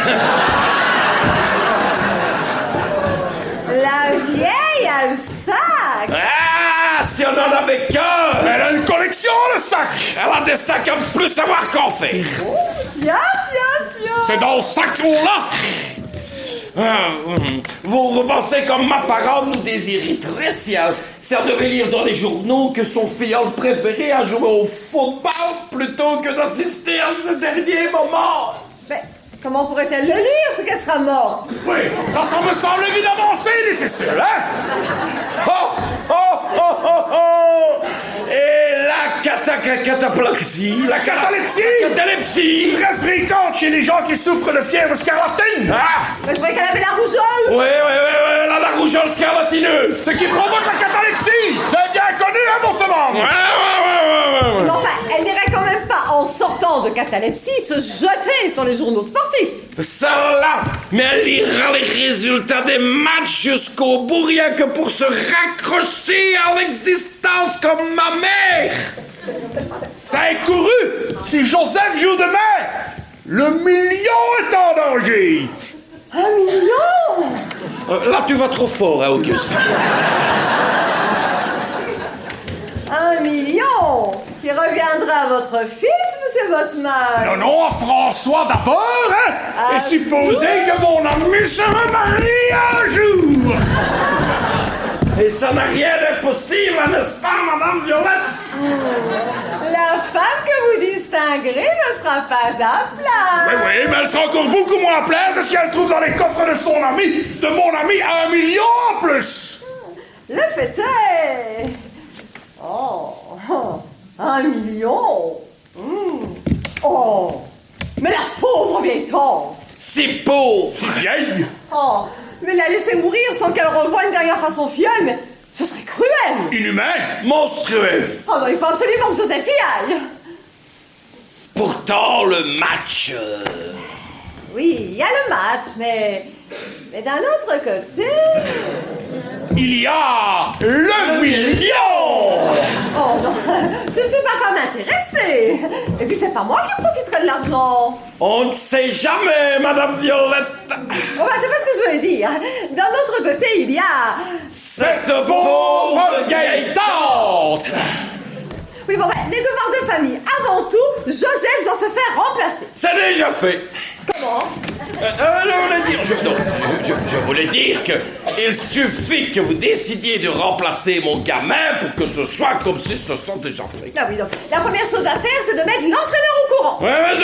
La vieille a le sac. Ah, si on en avait qu'un. Elle a une collection, le sac. Elle a des sacs à plus savoir qu'en faire. Tiens. C'est dans ce sac-là. Vous pensez comme ma parente nous déshériterait si elle devait lire dans les journaux que son filleul préféré a joué au football plutôt que d'assister à ce dernier moment? Mais comment pourrait-elle le lire pour qu'elle sera morte? Oui, ça me semble évidemment assez nécessaire, hein? Et la cataplexie, la catalepsie, très fréquente chez les gens qui souffrent de fièvre scarlatine. Mais je croyais qu'elle avait la rougeole. Oui, la rougeole scarlatineuse. Ce qui provoque la catalepsie, c'est bien connu, hein, mon semence. Mais enfin, elle n'irait quand même pas en sortant de catalepsie se jeter sur les journaux sportifs. Celle-là, mais elle lira les résultats des matchs jusqu'au bout, rien que pour se raccrocher à l'existence comme ma mère. Ça est couru. Si Joseph joue demain, le million est en danger. 1 million? Là, tu vas trop fort, hein, Auguste. 1 million qui reviendra à votre fils, monsieur Bosman. Non, à François d'abord, hein. Et supposez que mon ami se remarie un jour. Et ça n'a rien d'impossible, n'est-ce pas, Madame Violette? La femme que vous distinguerez ne sera pas à plat. Oui, mais elle sera encore beaucoup moins pleine si elle trouve dans les coffres de son ami, de mon ami, 1 million en plus. Le fait est... Oh, 1 million. Oh, mais la pauvre vieille tante. Si pauvre. Si vieille. Oh, mais la laisser mourir sans qu'elle revoie derrière à son filleul, mais ce serait cruel. Inhumain. Monstrueux. Oh non, il faut absolument que Joseph y aille. Pourtant, le match... Oui, il y a le match, mais d'un autre côté... Il y a le million. Oh non, je ne suis pas femme intéressée. Et puis c'est pas moi qui profiterai de l'argent. On ne sait jamais, Madame Violette. Oh bah c'est pas ce que je voulais dire. D'un autre côté, il y a... Cette pauvre vieille tante. Oui, bon, bah, les devoirs de famille. Avant tout, Joseph doit se faire remplacer. C'est déjà fait. Comment? Je voulais dire que il suffit que vous décidiez de remplacer mon gamin pour que ce soit comme si ce sont déjà fait. Ah oui, donc, la première chose à faire, c'est de mettre l'entraîneur au courant. Ouais, mais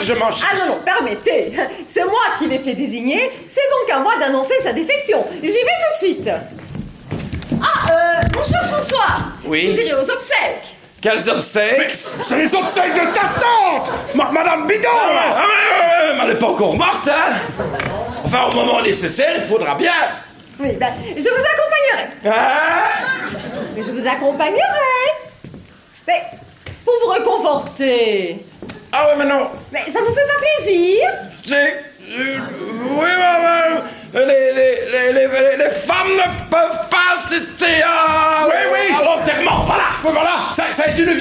je m'en cherche. Ah non, permettez. C'est moi qui l'ai fait désigner. C'est donc à moi d'annoncer sa défection. J'y vais tout de suite. Mon cher François. Oui? Vous irez aux obsèques. Quels obsèques? C'est les obsèques de ta tante, Madame Bidon. Mais elle n'est pas encore morte, hein? Enfin, au moment nécessaire, il faudra bien. Oui, ben, je vous accompagnerai. Hein? Mais je vous accompagnerai. Mais, pour vous réconforter. Ah ouais, mais non. Mais ça vous fait pas plaisir? Oui, les femmes ne peuvent pas assister à... Oui. à l'enterrement, voilà. Oui, voilà, ça est une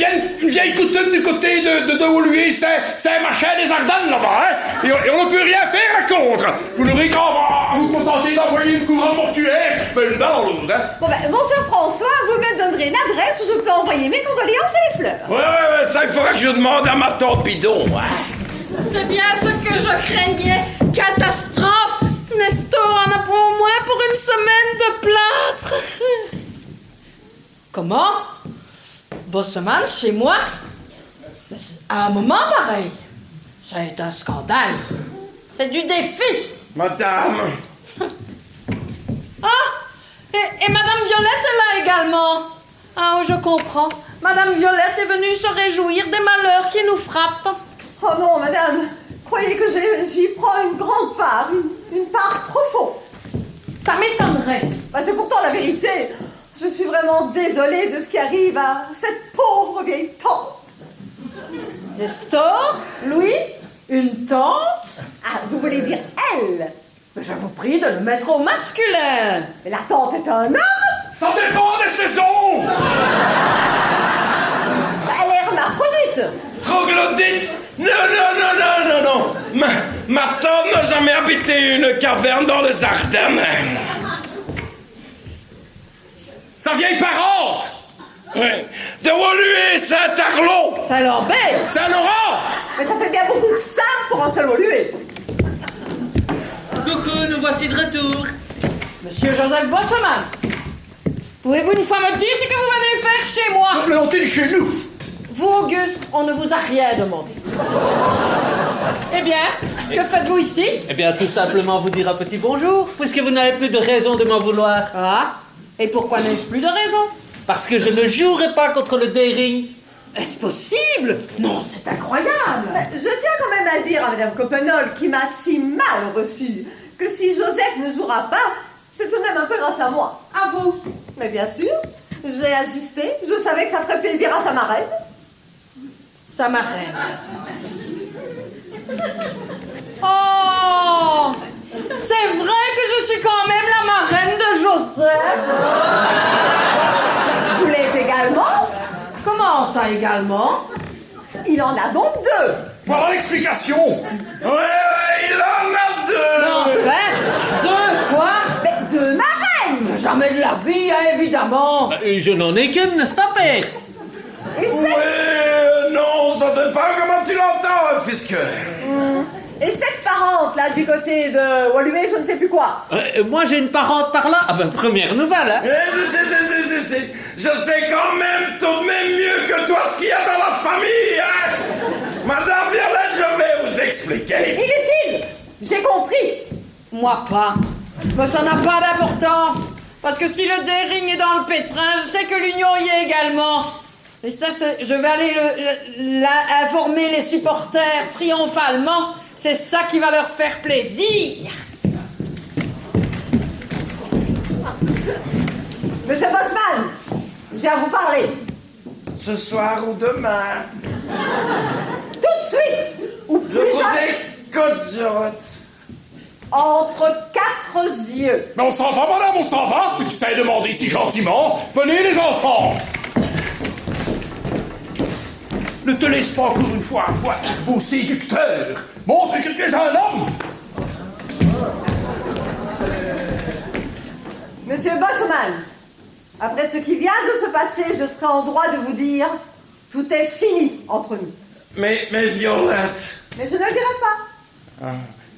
vieille coutume du côté de Woluwe, c'est un machin des Ardennes là-bas, hein, et on ne peut rien faire contre. Vous n'aurez qu'à vous contenter d'envoyer une couronne mortuaire, mais une dans l'autre, hein. Bon ben, mon cher François, vous me donnerez l'adresse où je peux envoyer mes condoléances et les fleurs. Ouais, ça, il faudra que je demande à ma tante Bidon, C'est bien ce que je craignais. Catastrophe. Nestor en a pour au moins pour une semaine de plâtre. Comment? Bosseman chez moi? À un moment pareil. C'est un scandale. C'est du défi. Madame. Ah! Et Madame Violette est là également. Ah, je comprends. Madame Violette est venue se réjouir des malheurs qui nous frappent. Oh non, madame, croyez que j'y prends une grande part, une part profonde. Ça m'étonnerait. Bah, c'est pourtant la vérité. Je suis vraiment désolée de ce qui arrive à cette pauvre vieille tante. Nestor? Louis? Une tante? Ah, vous voulez dire elle? Mais je vous prie de le mettre au masculin. Mais la tante est un homme? Ça dépend des saisons. Elle est hermaphrodite. Troglodyte. Non. Ma tante n'a jamais habité une caverne dans les Ardennes. Sa vieille parente. Oui. De Woluwe, Saint-Arlon. Saint-Lambert. Saint-Laurent. Mais ça fait bien beaucoup de ça pour un seul Woluwe. Coucou, nous voici de retour. Monsieur Joseph Bosseman, pouvez-vous une fois me dire ce que vous venez faire chez moi? Le hôtel chez nous. Vous, Auguste, on ne vous a rien demandé. Eh bien, que faites-vous ici? Eh bien, tout simplement vous dire un petit bonjour, puisque vous n'avez plus de raison de m'en vouloir. Ah? Et pourquoi n'ai-je plus de raison? Parce que je ne jouerai pas contre le daring. Est-ce possible? Non, c'est incroyable. Je tiens quand même à dire à Madame Coppenol, qui m'a si mal reçue, que si Joseph ne jouera pas, c'est tout de même un peu grâce à moi. À vous. Mais bien sûr, j'ai insisté, je savais que ça ferait plaisir à sa marraine. Sa marraine. Oh! C'est vrai que je suis quand même la marraine de Joseph. Vous l'êtes également? Comment ça également? Il en a donc deux. Voilà l'explication. Ouais, il en a deux. Mais en fait, deux quoi? Mais deux marraines. Jamais de la vie, hein, évidemment. Je n'en ai qu'une, n'est-ce pas, père? Et cette, Non, ça dépend comment tu l'entends, fisc. et cette parente là du côté de Wallumet, je ne sais plus quoi. Moi, j'ai une parente par là. Ah ben, première nouvelle, hein. Je sais quand même tout de même mieux que toi ce qu'il y a dans la famille, hein. Madame Violette, je vais vous expliquer. Inutile. J'ai compris. Moi pas. Mais ça n'a pas d'importance. Parce que si le Dering est dans le pétrin, je sais que l'Union y est également. Et ça, je vais aller informer les supporters triomphalement. C'est ça qui va leur faire plaisir. Monsieur Bosman, j'ai à vous parler. Ce soir ou demain. Tout de suite. Ou Je plus vous jamais. écoute, Violette. Entre quatre yeux. Mais on s'en va, madame, on s'en va, puisque ça est demandé si gentiment. Venez, les enfants. Ne te laisse pas encore une fois avoir au séducteur. Montre que tu es un homme. Monsieur Bosman, après ce qui vient de se passer, je serai en droit de vous dire tout est fini entre nous. Mais Violette. Mais je ne le dirai pas.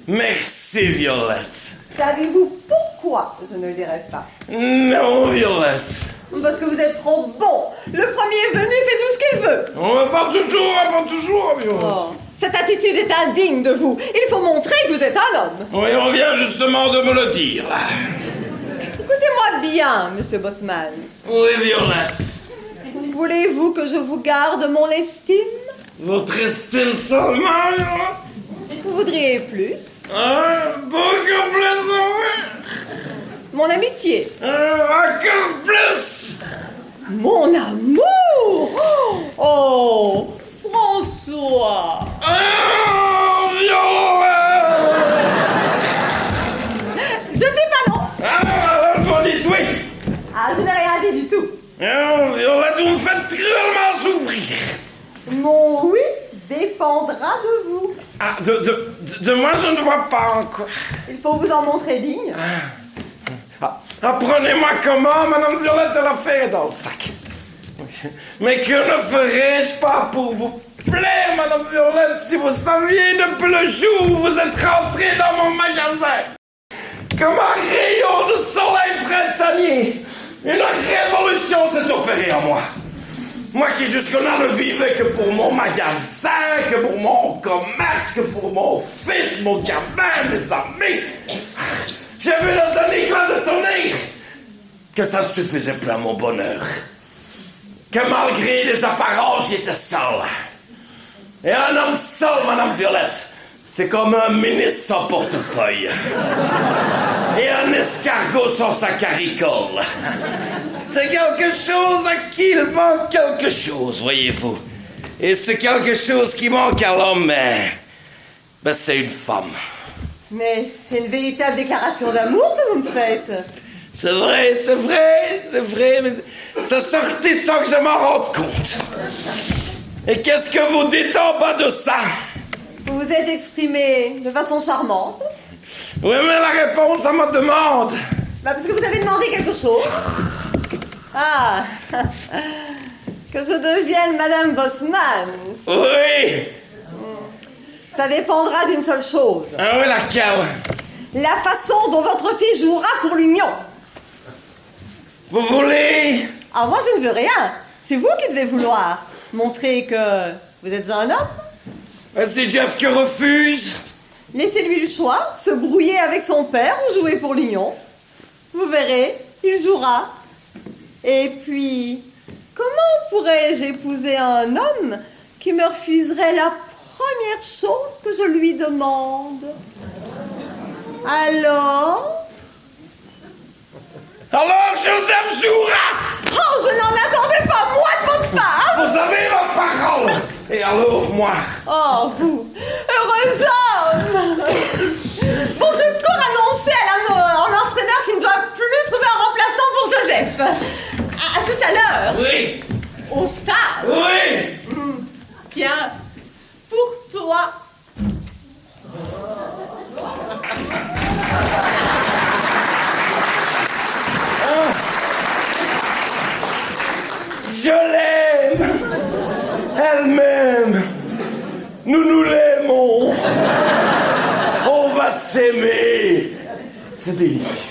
Merci, Violette. Savez-vous pourquoi je ne le dirai pas? Non, Violette. Parce que vous êtes trop bon. Le premier venu fait tout ce qu'il veut. On va pas toujours, Violette. Oh, cette attitude est indigne de vous. Il faut montrer que vous êtes un homme. Oui, on vient justement de me le dire. Écoutez-moi bien, monsieur Bosman. Oui, Violette. Voulez-vous que je vous garde mon estime? Votre estime seulement, Violette? Vous voudriez plus? Beaucoup plus, oui. Mon amitié? Encore plus. Mon amour! Oh, François! Violette. Je dis pas non! Vous dites oui. Ah, je n'ai rien dit du tout. Violette, vous me faites cruellement souffrir. Mon oui dépendra de vous. Ah, de moi, je ne vois pas encore. Il faut vous en montrer digne. Apprenez-moi comment, Madame Violette, l'affaire est dans le sac. Mais que ne ferais-je pas pour vous plaire, Madame Violette, si vous saviez depuis le jour où vous êtes rentrée dans mon magasin, comme un rayon de soleil printanier, une révolution s'est opérée en moi. Moi qui jusque-là ne vivais que pour mon magasin, que pour mon commerce, que pour mon fils, mon gamin, mes amis. J'ai vu dans un éclat de tonnerre que ça ne suffisait plus à mon bonheur. Que malgré les apparences, j'étais seul. Et un homme seul, Madame Violette, c'est comme un ministre sans portefeuille. Et un escargot sans sa caricole. C'est quelque chose à qui il manque quelque chose, voyez-vous. Et c'est quelque chose qui manque à l'homme, ben c'est une femme. Mais c'est une véritable déclaration d'amour que vous me faites. C'est vrai, mais ça sortait sans que je m'en rende compte. Et qu'est-ce que vous dites en bas de ça? Vous vous êtes exprimé de façon charmante. Oui, mais la réponse à ma demande. Bah, parce que vous avez demandé quelque chose. Ah, que je devienne Madame Bosman. Oui. Ça dépendra d'une seule chose. Ah oui, laquelle? La façon dont votre fils jouera pour l'Union. Vous voulez? Ah, moi je ne veux rien. C'est vous qui devez vouloir. Montrer que vous êtes un homme. Et c'est Jeff qui refuse? Laissez-lui le choix, se brouiller avec son père ou jouer pour l'Union. Vous verrez, il jouera. Et puis, comment pourrais-je épouser un homme qui me refuserait la première chose que je lui demande? Alors Joseph jouera! Oh, je n'en attendais pas moins de votre part! Vous avez ma parole! Et alors, moi? Oh, vous malheureux homme! Bon, je cours annoncer à l'entraîneur qu'il ne doit plus trouver un remplaçant pour Joseph. À tout à l'heure. Oui. Au stade. Oui. Tiens, pour toi. Je l'aime. Elle m'aime. Nous l'aimons. On va s'aimer. C'est délicieux.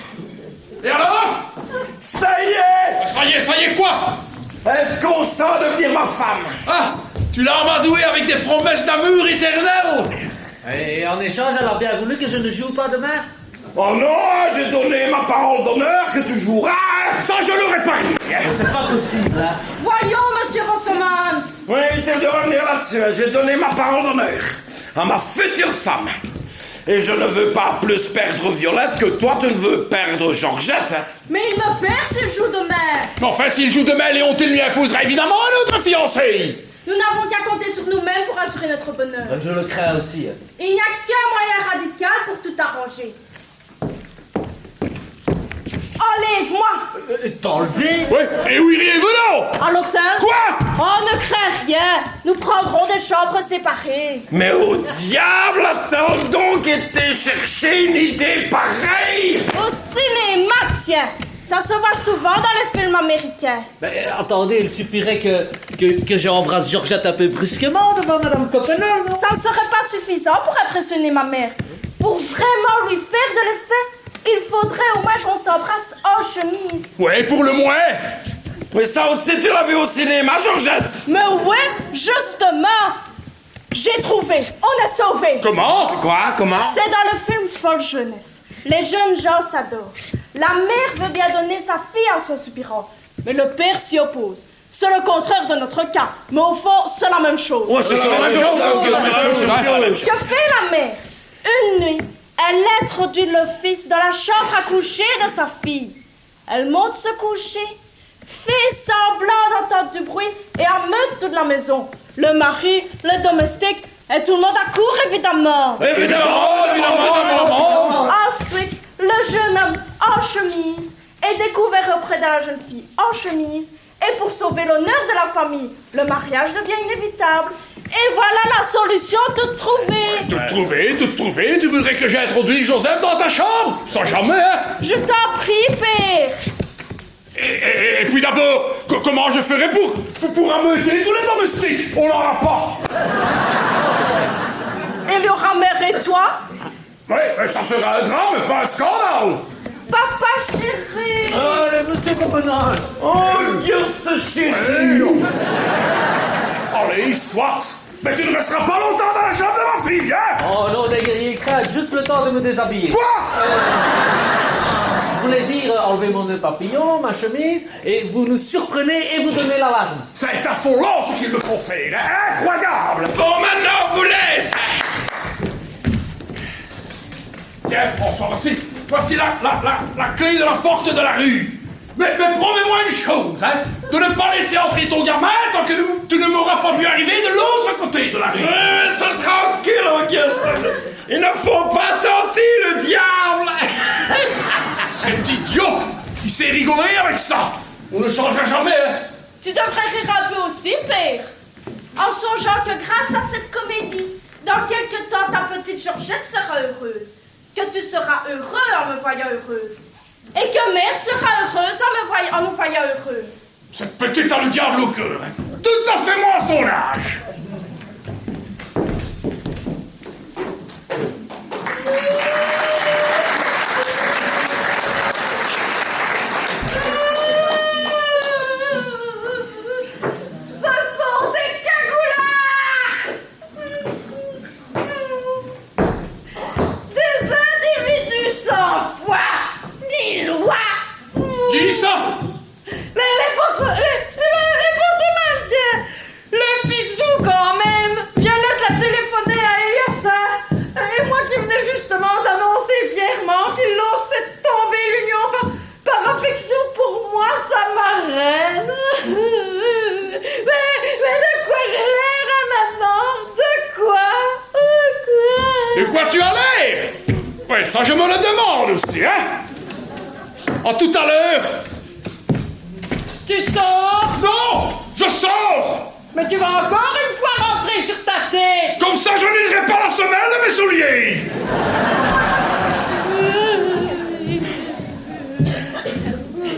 Et alors? Ça y est. Ça y est quoi? Elle consent de devenir ma femme. Ah, tu l'as amadouée avec des promesses d'amour éternel. Et en échange, elle a bien voulu que je ne joue pas demain. Oh non, j'ai donné ma parole d'honneur que tu joueras. Ça, je l'aurais pas dit. C'est pas possible, hein. Voyons, monsieur Bosselmans. Oui, t'es de revenir là-dessus. J'ai donné ma parole d'honneur à ma future femme. Et je ne veux pas plus perdre Violette que toi tu ne veux perdre Georgette. Hein. Mais il me perd s'il joue demain. Mais enfin, s'il joue demain, Léontine lui imposera évidemment un autre fiancé. Nous n'avons qu'à compter sur nous-mêmes pour assurer notre bonheur. Je le crains aussi. Hein. Il n'y a qu'un moyen radical pour tout arranger. Enlève-moi. T'enlever? Oui, et où iriez-vous donc? À l'hôtel. Quoi? Oh, ne crains rien. Nous prendrons des chambres séparées. Mais au diable, a-t-on donc été chercher une idée pareille? Au cinéma, tiens. Ça se voit souvent dans les films américains. Attendez, il suffirait que j'embrasse Georgette un peu brusquement devant Madame Copenhague, non? Ça ne serait pas suffisant pour impressionner ma mère. Pour vraiment lui faire de l'effet, il faudrait au moins qu'on s'embrasse en chemise. Ouais, pour le moins. Mais ça aussi, tu l'as vu au cinéma, Georgette? Mais ouais, justement. J'ai trouvé. On a sauvé. Comment? Quoi? Comment? C'est dans le film Folle Jeunesse. Les jeunes gens s'adorent. La mère veut bien donner sa fille à son soupirant, mais le père s'y oppose. C'est le contraire de notre cas, mais au fond, c'est la même chose. Ouais, c'est la même chose. Que fait la mère? Une nuit, elle introduit le fils dans la chambre à coucher de sa fille. Elle monte se coucher, fait semblant d'entendre du bruit et ameute toute la maison. Le mari, les domestiques et tout le monde accourt évidemment. Évidemment. Ensuite, le jeune homme en chemise est découvert auprès de la jeune fille en chemise. Et pour sauver l'honneur de la famille, le mariage devient inévitable. Et voilà la solution toute trouvée. Toute trouvée. Tu voudrais que j'introduise Joseph dans ta chambre? Ça jamais, hein? Je t'en prie, père. Et puis d'abord, comment je ferais pour ameuter tous les domestiques? On n'en a pas. Il y aura mère et toi? Oui, mais ça fera un drame, pas un scandale. Papa chéri. Allez, monsieur Copenhague. Oh, Auguste chéri. Allez, soit. Mais tu ne resteras pas longtemps dans la chambre de ma fille, viens. Oh non, les guerriers craquent, juste le temps de me déshabiller. Quoi? Je voulais dire, enlevez mon nœud papillon, ma chemise, et vous nous surprenez et vous donnez l'alarme. C'est affolant ce qu'ils me font faire, hein? Incroyable. Bon, maintenant, on vous laisse. Tiens, François, voici la clé de la porte de la rue. Mais promets-moi une chose, hein, de ne pas laisser entrer ton gamin tant que tu ne m'auras pas vu arriver de l'autre côté de la rue. Sois tranquille, Auguste. Il ne faut pas tenter le diable. Cet idiot, il s'est rigolé avec ça. On ne changera jamais, hein. Tu devrais rire un peu aussi, père. En songeant que grâce à cette comédie, dans quelque temps ta petite Georgette sera heureuse. Que tu seras heureux en me voyant heureuse. Et que mère sera heureuse en nous voyant heureux. Cette petite a le diable au cœur, hein. Tout à fait moins à son âge. Ce sont des cagoulards! Des individus sans foi ni loi! Qui ça? Les Bosselmans, le fils d'Hugo À tout à l'heure. Tu sors? Non, je sors. Mais tu vas encore une fois rentrer sur ta tête. Comme ça, je n'userai pas la semelle de mes souliers.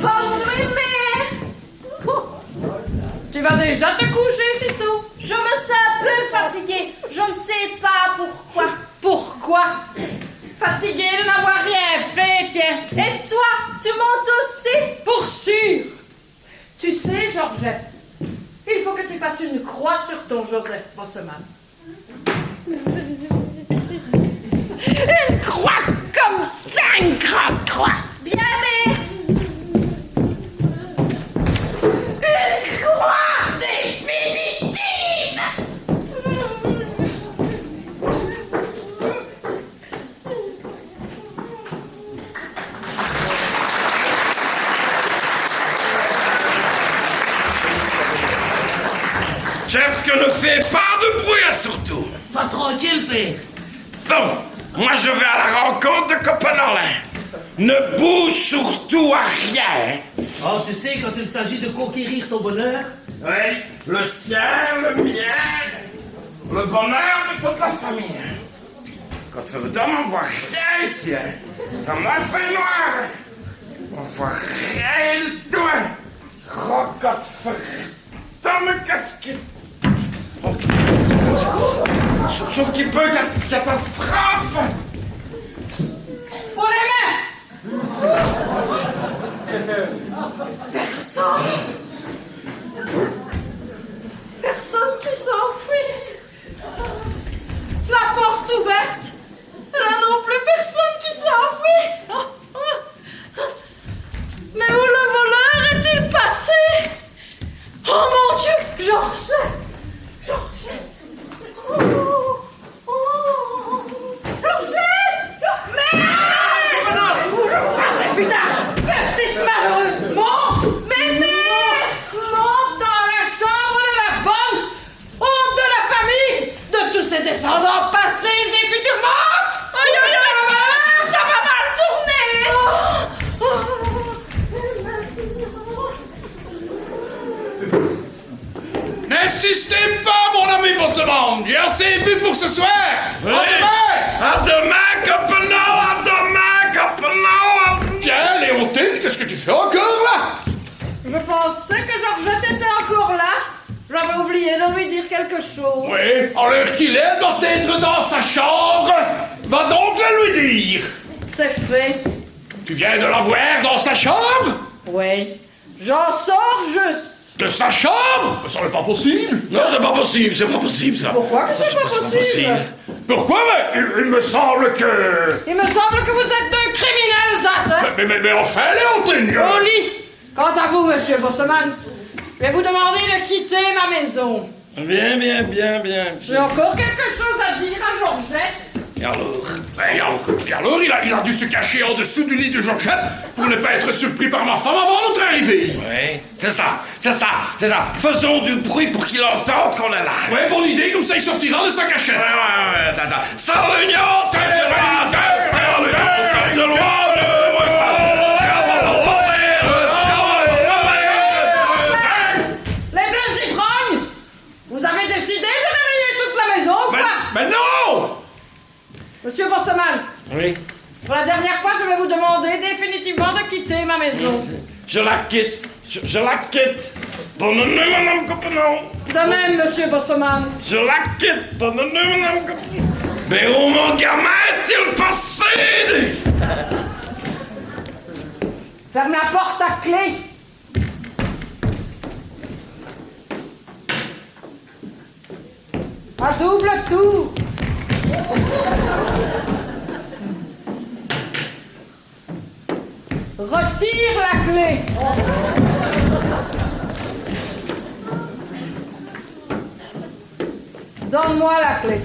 Bonne nuit, mère. Tu vas déjà te coucher, c'est tout? Je me sens un peu fatiguée. Je ne sais pas pourquoi. Pourquoi? Fatiguée de n'avoir rien fait, tiens. Et toi, tu montes aussi? Pour sûr. Tu sais, Georgette, il faut que tu fasses une croix sur ton Joseph Bossemans. Une croix comme ça, une grande croix. Bien, mère. Une croix définitive. Chef, que ne fais pas de bruit, surtout. Va tranquille, père. Bon, moi je vais à la rencontre de Copenhague. Ne bouge surtout à rien. Oh, tu sais, quand il s'agit de conquérir son bonheur. Oui, le sien, le mien, le bonheur de toute la famille. Quand tu veux on voit rien ici. Ça m'a fait noir. On voit rien du tout. Rocotte feu. Dans me casquette. Sauf qu'il peut catastrophe. Pour les mains. Personne qui s'enfuit. La porte ouverte. Là non plus, personne qui s'enfuit. Mais où le voleur est-il passé? Oh mon Dieu, Georgette. Georgette. Georgette. Merde. Bonjour, putain. Petite malheureuse. Monte. Mais mère. Monte dans la chambre de la bonne. Honte de la famille. De tous ses descendants passés et futurs morts. Aïe, aïe, aïe. Ça va mal tourner. N'insistez pas, mon ami Bossemans. J'ai assez bu pour ce soir. Oui. À demain. À demain, Copenhague. À demain, Copenhague. Bien, Léontine, qu'est-ce que tu fais encore là? Je pensais que Georgette était encore là. J'avais oublié de lui dire quelque chose. Oui, à l'heure qu'il est, doit être dans sa chambre. Va donc le lui dire. C'est fait. Tu viens de la voir dans sa chambre? Oui. J'en sors juste. De sa chambre? Mais ça n'est pas possible. Non, c'est pas possible, ça. Pourquoi que c'est pas possible? Pourquoi? Mais il me semble que... Il me semble que vous êtes deux criminels, Zat, hein? Mais enfin, Léontine! Au lit. Quant à vous, monsieur Bossemans, je vais vous demander de quitter ma maison. Bien. J'ai encore quelque chose à dire à Georgette. Et alors? Et alors, il a dû se cacher en dessous du lit de Georgette pour ne pas être surpris par ma femme avant notre arrivée. Oui, c'est ça. Faisons du bruit pour qu'il entende qu'on est là. Ouais, bonne idée, comme ça il sortira de sa cachette. Ouais. Sans l'union, c'est de loi, c'est de loi. Les deux ivrognes, vous avez décidé de réveiller toute la maison, ou quoi? Mais non! Monsieur Bossemans. Oui. Pour la dernière fois, je vais vous demander définitivement de quitter ma maison. Je la quitte. Je la quitte. Bonne nuit, madame Copenhague. De même, monsieur Bossemans. Je la quitte. Bonne nuit, madame Copenhague. Mais où mon gamin est-il passé? Ferme la porte à clé. À double tour. Retire la clé. Donne-moi la clé.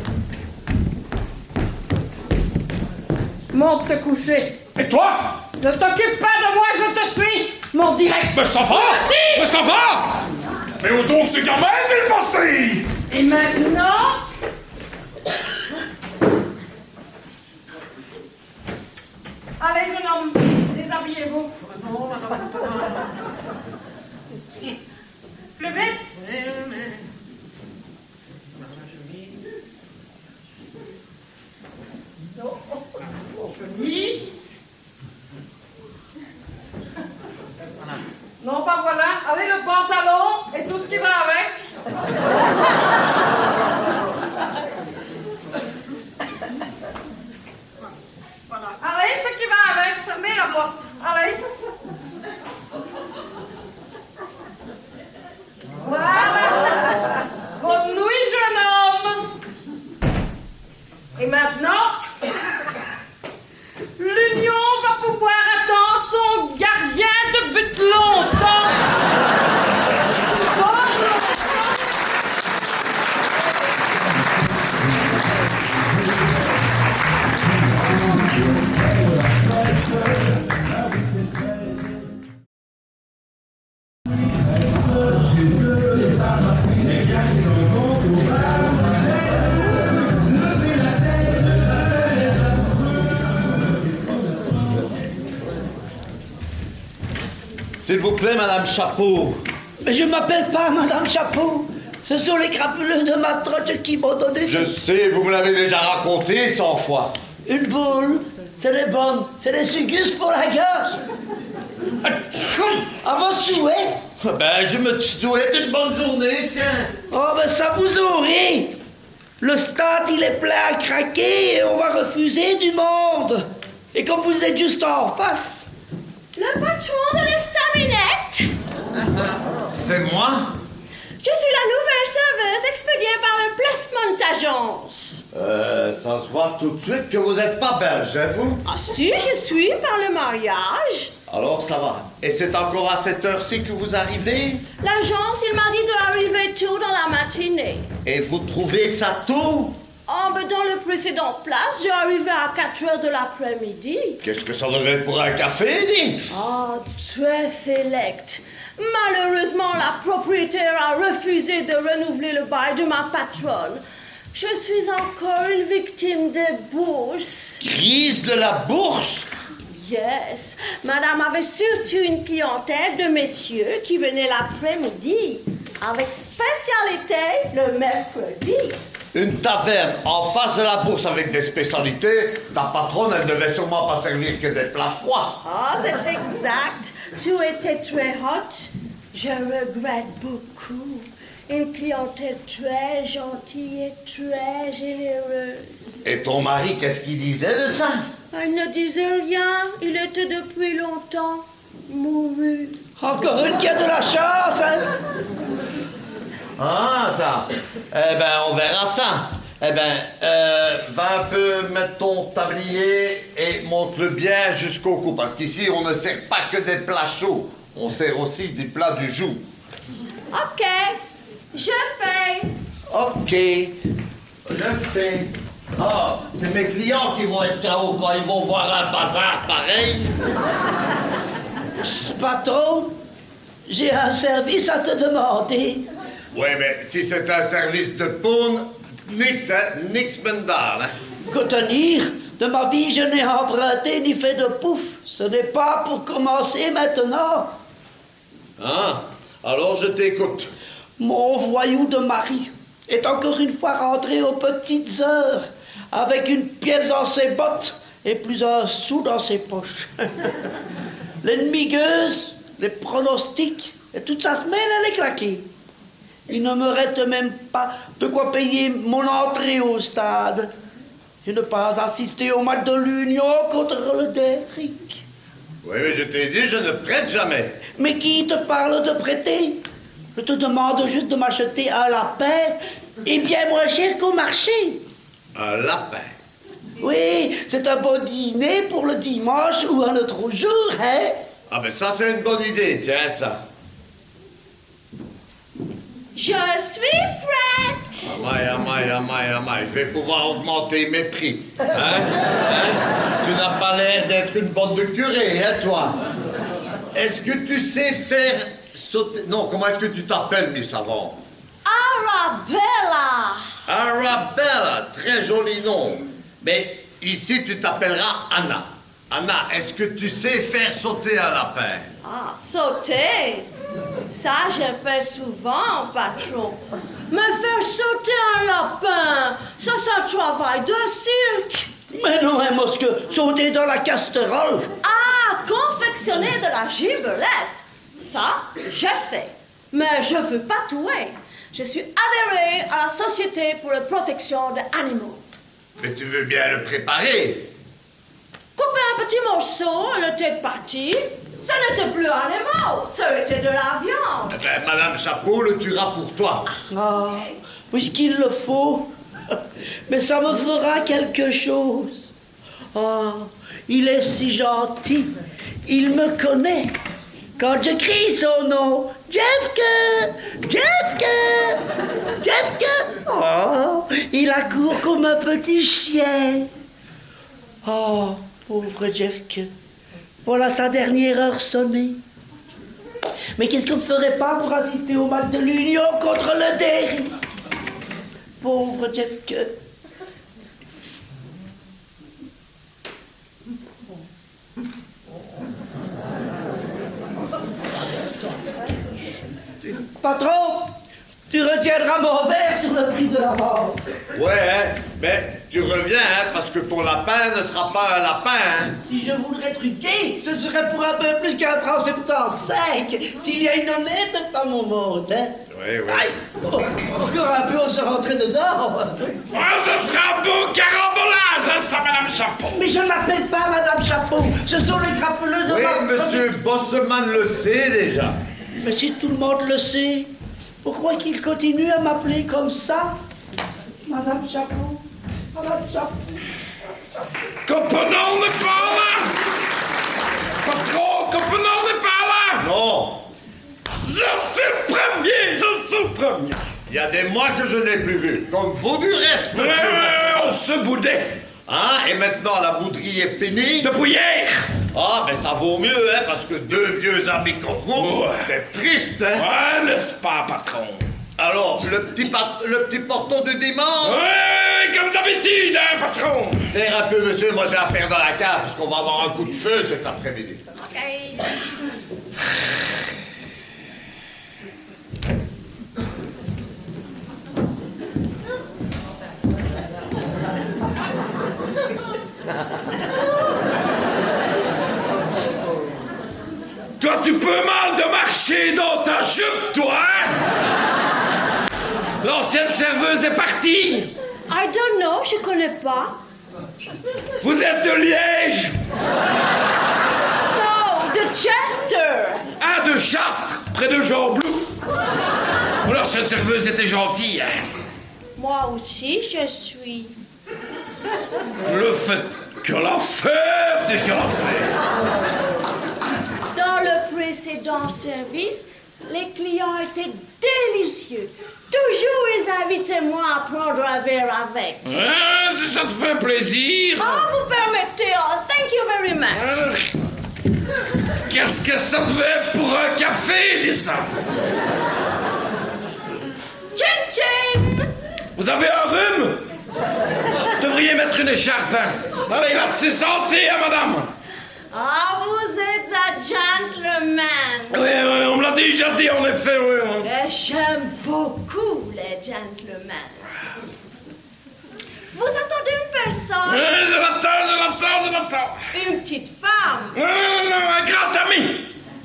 Monte te coucher. Et toi? Ne t'occupe pas de moi, je te suis. Mon direct. Mais ça va! Mais ça va! Mais où donc ce gamin est-il passé? Et maintenant... Allez, jeune homme, déshabillez-vous. pantalon et tout ce qui va avec. Voilà. Allez, ce qui va avec, fermez la porte. Allez. Voilà. Bonne nuit, jeune homme. Et maintenant, l'Union va pouvoir attendre son gardien de but longtemps. S'il vous plaît, Madame Chapeau. Mais je m'appelle pas Madame Chapeau. Ce sont les crapuleux de ma trotte qui m'ont donné... Je sais, vous me l'avez déjà raconté 100 fois. Une boule, c'est les bonnes, c'est les sugus pour la gorge. À vos souhaits. Ben, je me souhaite une bonne journée, tiens. Oh, ben ça vous aurait. Le stade, il est plein à craquer et on va refuser du monde. Et comme vous êtes juste en face... Le patron de l'estaminette. C'est moi? Je suis la nouvelle serveuse expédiée par le placement d'agence. Ça se voit tout de suite que vous n'êtes pas belge, hein, vous? Ah si, je suis par le mariage. Alors ça va. Et c'est encore à cette heure-ci que vous arrivez? L'agence, il m'a dit d'arriver tôt dans la matinée. Et vous trouvez ça tôt? Oh, ben dans le précédent place, j'ai arrivé à 4h de l'après-midi. Qu'est-ce que ça devait être pour un café, dis? Oh, très select. Malheureusement, la propriétaire a refusé de renouveler le bail de ma patronne. Je suis encore une victime des bourses. Crise de la bourse? Yes. Madame avait surtout une clientèle de messieurs qui venaient l'après-midi, avec spécialité le mercredi. Une taverne en face de la bourse avec des spécialités, ta patronne, elle devait sûrement pas servir que des plats froids. Oh, c'est exact. Tout était très hot. Je regrette beaucoup. Une clientèle très gentille et très généreuse. Et ton mari, qu'est-ce qu'il disait de ça? Il ne disait rien. Il était depuis longtemps mouru. Encore une qui a de la chance, hein? Ah, ça. Eh ben, on verra ça. Eh ben, va un peu mettre ton tablier et monte-le bien jusqu'au cou. Parce qu'ici, on ne sert pas que des plats chauds. On sert aussi des plats du jour. Ok, je fais. Ok, je fais. Ah, c'est mes clients qui vont être KO quand ils vont voir un bazar pareil. Patron, j'ai un service à te demander. Ouais, mais si c'est un service de paune, nix, hein, nix mendal, hein. Contenir, de ma vie, je n'ai emprunté ni fait de pouf. Ce n'est pas pour commencer maintenant. Ah, alors je t'écoute. Mon voyou de mari est encore une fois rentré aux petites heures, avec une pièce dans ses bottes et plus un sou dans ses poches. L'ennemi gueuse, les pronostics, et toute sa semaine, elle est claquée. Il ne me reste même pas de quoi payer mon entrée au stade. Je n'ai pas assisté au match de l'Union contre le Derrick. Oui, mais je t'ai dit, je ne prête jamais. Mais qui te parle de prêter? Je te demande juste de m'acheter un lapin, et bien moins cher qu'au marché. Un lapin? Oui, c'est un bon dîner pour le dimanche ou un autre jour, hein? Ah ben ça, c'est une bonne idée, tiens ça. Je suis prête. Amaille, je vais pouvoir augmenter mes prix. Hein? Tu n'as pas l'air d'être une bonne de curé, hein, toi? Est-ce que tu sais faire sauter... Non, comment est-ce que tu t'appelles, Miss Savon? Arabella. Arabella, très joli nom. Mais ici, tu t'appelleras Anna. Anna, est-ce que tu sais faire sauter un lapin? Ah, sauter. Ça, je fais souvent, patron. Me faire sauter un lapin, ça, c'est un travail de cirque. Mais non, hein, mosque, sauter dans la casserole. Ah, confectionner de la gibelette. Ça, je sais. Mais je veux pas tuer. Je suis adhérée à la Société pour la protection des animaux. Mais tu veux bien le préparer. Couper un petit morceau, le tête partie, ce n'était plus un animal, c'était de la viande. Eh ben, Madame Chapeau le tuera pour toi. Ah, puisqu'il le faut. Mais ça me fera quelque chose. Ah, il est si gentil. Il me connaît. Quand je crie son nom, Jeffke, Jeffke, Jeffke. Oh, il accourt comme un petit chien. Oh, pauvre Jeffke. Voilà sa dernière heure sonnée. Mais qu'est-ce qu'on ne ferait pas pour assister au match de l'Union contre le Derry? Pauvre Jeffke. Patron, tu retiendras mon verre sur le prix de la vente. Ouais, hein, mais tu reviens, hein, parce que ton lapin ne sera pas un lapin, hein. Si je voudrais truquer, ce serait pour un peu plus qu'un franc 75. S'il y a une honnête, pas mon monde, hein. Oui, oui. Aïe, encore un peu, on se rentrait dedans. Oh, ce sera un beau carambolage, hein, ça, Madame Chapeau. Mais je ne m'appelle pas Madame Chapeau. Ce sont les crapuleux de Oui, ma... monsieur Bosseman le sait déjà. Mais si tout le monde le sait, pourquoi qu'il continue à m'appeler comme ça? Madame Chapeau, Madame Chapeau. Copenhague n'est pas là. Patron, Copenhague n'est pas là. Non, Je suis le premier. il y a des mois que je n'ai plus vu. Comme vous du reste, monsieur Bosseman. On se boudait. Hein, et maintenant la bouderie est finie? Depuis hier. Ah, mais ça vaut mieux, hein, parce que deux vieux amis comme vous, Ouais. c'est triste, hein. Ouais, n'est-ce pas, patron? Alors, le petit porton du dimanche? Ouais, comme d'habitude, hein, patron? Serre un peu, monsieur, moi j'ai affaire dans la cave, parce qu'on va avoir un coup de feu cet après-midi. Toi, tu peux mal de marcher dans ta jupe, toi, hein? L'ancienne serveuse est partie. I don't know, je connais pas. Vous êtes de Liège. Non, de Chester. Ah, de Chastres, près de Jean-Blou. L'ancienne serveuse était gentille, hein? Moi aussi, je suis. Le fait que l'affaire de que l'affaire. Dans le précédent service, les clients étaient délicieux. Toujours, ils invitaient moi à prendre un verre avec. Ah, si ça te fait plaisir. Ah, vous permettez, oh, thank you very much. Qu'est-ce que ça te fait pour un café, dis ça? Chin chin. Vous avez un rhume? Devriez mettre une écharpe, hein? Allez, là, c'est santé, hein, madame? Ah, vous êtes un gentleman. Oui, on me l'a déjà dit, en effet, oui. Et j'aime beaucoup les gentlemen. Vous attendez une personne? Oui, je l'attends. Une petite femme? Non, un grand ami.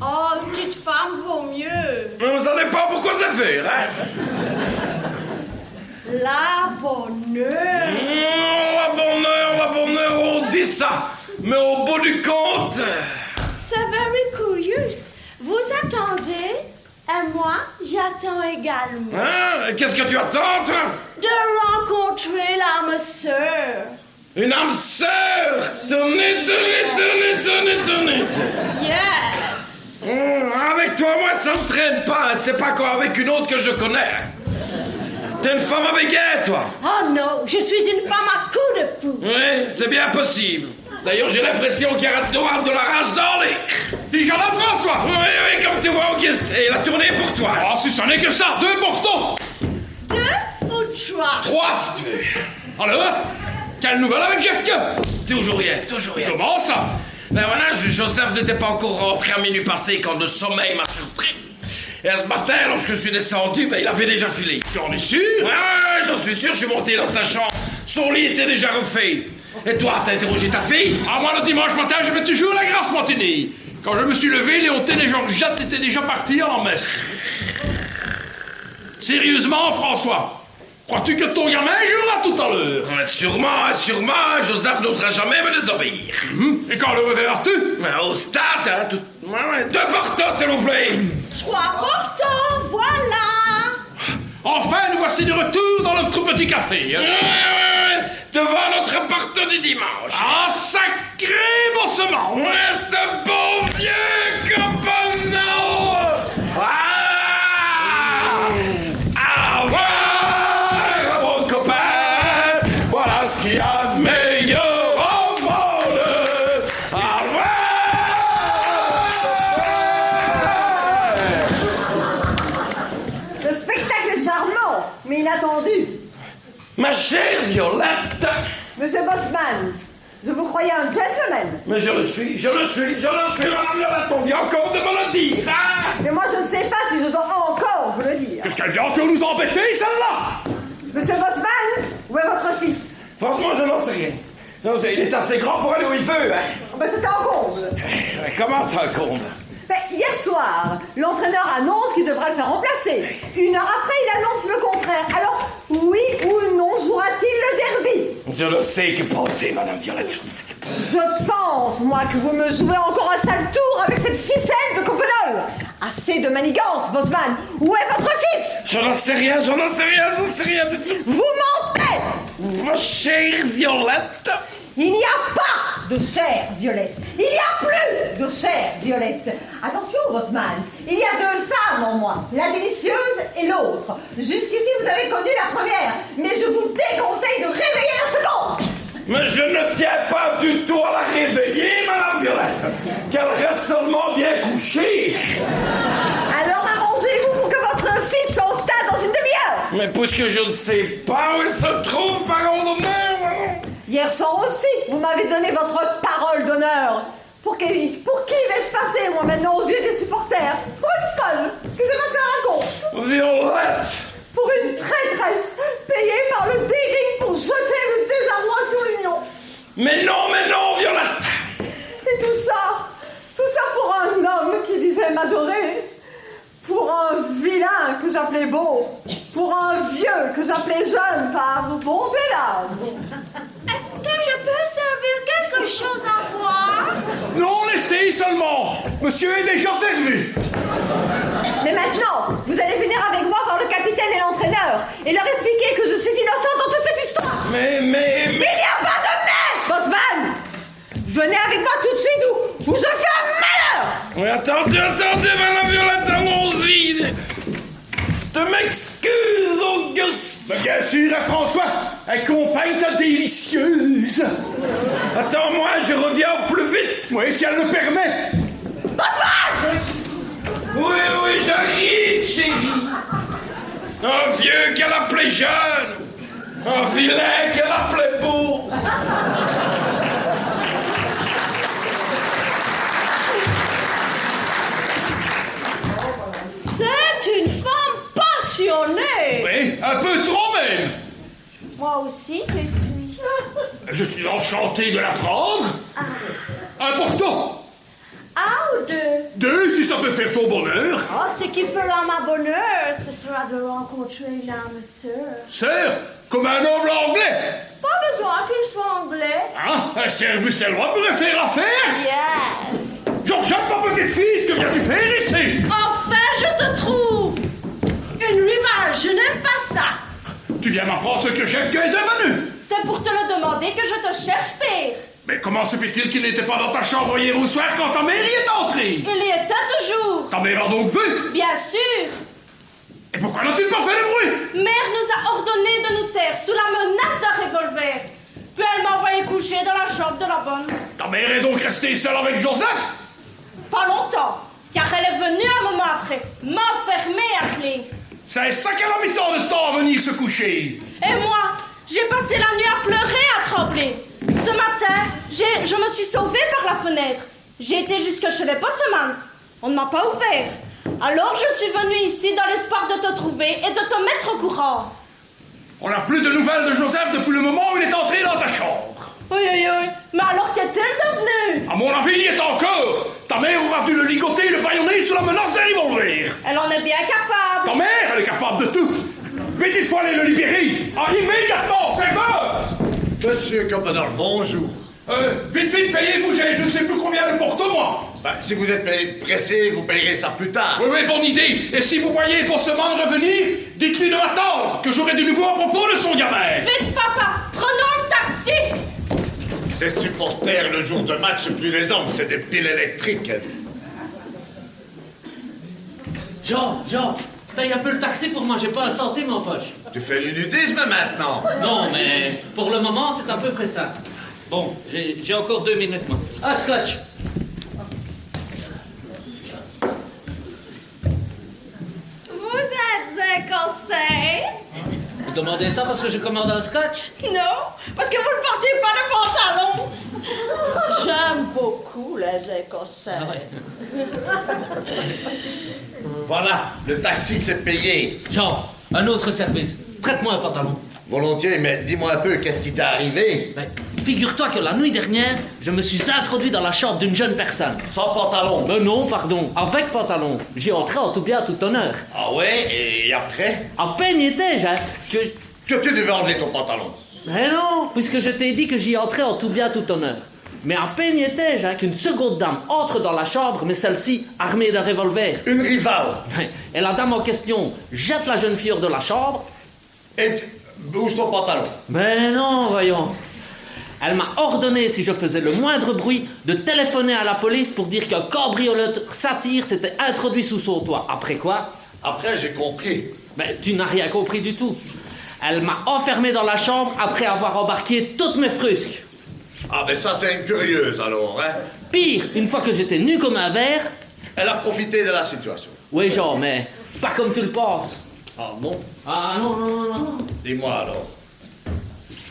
Oh, une petite femme vaut mieux. Vous savez pas pourquoi c'est fait, hein? La bonne heure. La bonne heure, on dit ça. Mais au bout du compte... C'est very curious. Vous attendez et moi, j'attends également. Hein? Qu'est-ce que tu attends, toi? De rencontrer l'âme sœur. Une âme sœur. Tenez. Yes. Avec toi, moi, ça me traîne pas. C'est pas comme avec une autre que je connais. T'es une femme avec elle, toi? Oh non, je suis une femme à coups de fou. Oui, c'est bien possible. D'ailleurs, j'ai l'impression qu'il y a noir de la rage dans les... Dis Jean-François. Oui, comme tu vois, Auguste. Et la tournée est pour toi. Oh, si ça n'est que ça. 2 morceaux. 2 ou 3? 3, si tu veux. Alors, quelle nouvelle avec Jessica? Toujours rien. Comment ça? Ben voilà, Joseph n'était pas encore rentré à minuit passé quand le sommeil m'a surpris. Et ce matin, lorsque je suis descendu, ben il avait déjà filé. Tu en es sûr? Ouais, j'en suis sûr, je suis monté dans sa chambre. Son lit était déjà refait. Et toi, t'as interrogé ta fille? Ah, moi, le dimanche matin, je fais toujours la grasse matinée. Quand je me suis levé, Léontine et Georgette étaient déjà partis en messe. Sérieusement, François, crois-tu que ton gamin jouera tout à l'heure? Sûrement, Joseph n'osera jamais me désobéir. Et quand le reverras-tu? Au stade, hein, deux portos, s'il vous plaît. 3 portants, voilà. Enfin, nous voici de retour dans notre petit café. Hein? Devant notre porte du dimanche. Ah, sacré bossement! Ce bon vieux copain! Ouais, mon copain, voilà ce qu'il y a de meilleur au monde. Ah Le spectacle est charmant, mais inattendu. Ma chère Violette! Monsieur Bosmans, je vous croyais un gentleman. Mais je le suis, madame Violette, on vient encore de me le dire, hein? Mais moi, je ne sais pas si je dois encore vous le dire. Qu'est-ce qu'elle vient encore nous embêter, celle-là? Monsieur Bosmans, où est votre fils? Franchement, je n'en sais rien. Non, il est assez grand pour aller où il veut, hein? Ben, c'est un comble. Comment ça, un comble? Ben, hier soir, l'entraîneur annonce qu'il devra le faire remplacer. 1 heure après, il annonce le contraire. Alors, oui ou non, jouera-t-il le derby? Je ne sais que penser, madame Violette, je ne sais que penser. Je pense, moi, que vous me jouez encore un sale tour avec cette ficelle de Copenhague. Assez de manigance, Bosman. Où est votre fils? Je n'en sais rien du tout. Vous mentez! Ma chère Violette! Il n'y a pas de chair violette. Il n'y a plus de chair violette. Attention, Bosmans, il y a 2 femmes en moi, la délicieuse et l'autre. Jusqu'ici, vous avez connu la première, mais je vous déconseille de réveiller la seconde. Mais je ne tiens pas du tout à la réveiller, madame Violette, qu'elle reste seulement bien couchée. Alors arrangez-vous pour que votre fils soit au stade dans une demi-heure. Mais puisque je ne sais pas où il se trouve, parole d'honneur. Hier soir aussi, vous m'avez donné votre parole d'honneur. Pour qui vais-je passer, moi, maintenant, aux yeux des supporters? Pour une folle? Qu'est-ce que ça raconte? Violette! Pour une traîtresse, payée par le déring pour jeter le désarroi sur l'Union. Mais non, Violette! Et tout ça pour un homme qui disait m'adorer, pour un vilain que j'appelais beau, pour un vieux que j'appelais jeune par bonté d'âme. Est-ce que je peux servir quelque chose à boire? Non, laissez seulement. Monsieur est déjà servi. Mais maintenant, vous allez venir avec moi voir le capitaine et l'entraîneur et leur expliquer que je suis innocente dans toute cette histoire. Mais... Il n'y a pas de mais, Bosman. Venez avec moi tout de suite ou je fais un malheur. Mais attendez, madame Violette, allons-y. Je m'excuse, Auguste. Mais bien sûr, hein, François, accompagne ta délicieuse. Attends-moi, je reviens au plus vite. Oui, si elle le permet. Bosman! Oui, j'arrive, chérie. Un vieux qu'elle appelait jeune. Un vilain qu'elle appelait beau. C'est une femme passionnée. Oui, un peu trop même. Moi aussi, je suis. Je suis enchanté de l'apprendre. Important. 1 ou 2? 2, si ça peut faire ton bonheur. Oh, ce qui fera ma bonheur, ce sera de rencontrer une âme sœur. Sœur, comme un noble anglais. Pas besoin qu'il soit anglais. Hein? Un sœur bruxellois pourrait faire affaire. Yes. Georgette, ma petite fille, que viens-tu faire ici? Enfin, je te trouve. Une rivale, je n'aime pas ça. Tu viens m'apprendre ce que chef est devenu. C'est pour te le demander que je te cherche, père. Mais comment se fait-il qu'il n'était pas dans ta chambre hier au soir quand ta mère y est entrée? Il y était toujours. Ta mère a donc vu? Bien sûr. Et pourquoi n'as-tu pas fait le bruit? Mère nous a ordonné de nous taire sous la menace d'un revolver. Puis elle m'a envoyé coucher dans la chambre de la bonne. Ta mère est donc restée seule avec Joseph? Pas longtemps, car elle est venue un moment après, m'enfermer à clé. C'est ça qu'elle a mis tant de temps à venir se coucher. Et moi, j'ai passé la nuit à pleurer, à trembler. Ce matin, je me suis sauvée par la fenêtre. J'ai été jusque chez les Bosmans. On ne m'a pas ouvert. Alors je suis venue ici dans l'espoir de te trouver et de te mettre au courant. On n'a plus de nouvelles de Joseph depuis le moment où il est entré dans ta chambre. Oui, mais alors qu'est-il devenu? À mon avis, il y est encore. Ta mère aura dû le ligoter et le bâillonner sous la menace d'un revolver. Elle en est bien capable. Ta mère, elle est capable de tout. Monsieur Copenhague, bonjour. Vite, payez-vous, j'ai je ne sais plus combien le porte-moi. Si vous êtes pressé, vous payerez ça plus tard. Oui, bonne idée. Et si vous voyez Bosseman revenir, dites-lui de m'attendre, que j'aurai du nouveau à propos de son gamin. Vite, papa, prenons le taxi. Ces supporters, le jour de match, c'est plus des hommes, c'est des piles électriques. Jean, paye un peu le taxi pour moi, j'ai pas un centime en poche. Tu fais du nudisme maintenant. Non, mais pour le moment, c'est à peu près ça. Bon, j'ai encore 2 minutes, moi. Ah, Scotch! Vous êtes écossais? Vous demandez ça parce que je commande un Scotch? Non, parce que vous ne portez pas de pantalon. J'aime beaucoup les Écossais. Ah ouais. Voilà, le taxi c'est payé. Jean, un autre service. Prête-moi un pantalon. Volontiers, mais dis-moi un peu, qu'est-ce qui t'est arrivé? Ben, figure-toi que la nuit dernière, je me suis introduit dans la chambre d'une jeune personne. Sans pantalon? Non, pardon, avec pantalon. J'y entrais en tout bien, tout honneur. Ah ouais, et après? À peine y étais-je, hein, que tu devais enlever ton pantalon. Mais non, puisque je t'ai dit que j'y entrais en tout bien, tout honneur. Mais à peine y étais-je, hein, qu'une seconde dame entre dans la chambre, mais celle-ci armée d'un revolver. Une rivale? Et la dame en question jette la jeune fille hors de la chambre. Et bouge ton pantalon. Mais non, voyons. Elle m'a ordonné, si je faisais le moindre bruit, de téléphoner à la police pour dire qu'un cambrioleur satire s'était introduit sous son toit. Après quoi? Après, j'ai compris. Mais tu n'as rien compris du tout. Elle m'a enfermé dans la chambre après avoir embarqué toutes mes frusques. Ah, mais ça, c'est une curieuse, alors, hein? Pire, une fois que j'étais nu comme un verre... Elle a profité de la situation. Oui, Jean, mais pas comme tu le penses. Ah bon? Ah non. Dis-moi, alors.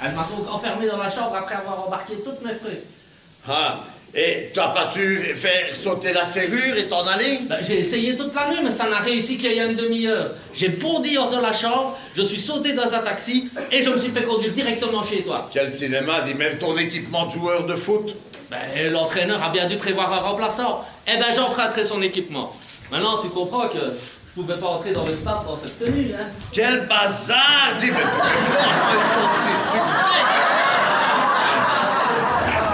Elle m'a donc enfermé dans la chambre après avoir embarqué toutes mes frusques. Ah, et tu n'as pas su faire sauter la serrure et t'en aller? Ben, j'ai essayé toute la nuit, mais ça n'a réussi qu'il y a une demi-heure. J'ai bondi hors de la chambre, je suis sauté dans un taxi et je me suis fait conduire directement chez toi. Quel cinéma, dit même ton équipement de joueur de foot? Ben, l'entraîneur a bien dû prévoir un remplaçant. Eh ben, j'emprunterai son équipement. Maintenant, tu comprends que je pouvais pas entrer dans le stade dans cette tenue, hein. Quel bazar! Dis, mais ton petit succès!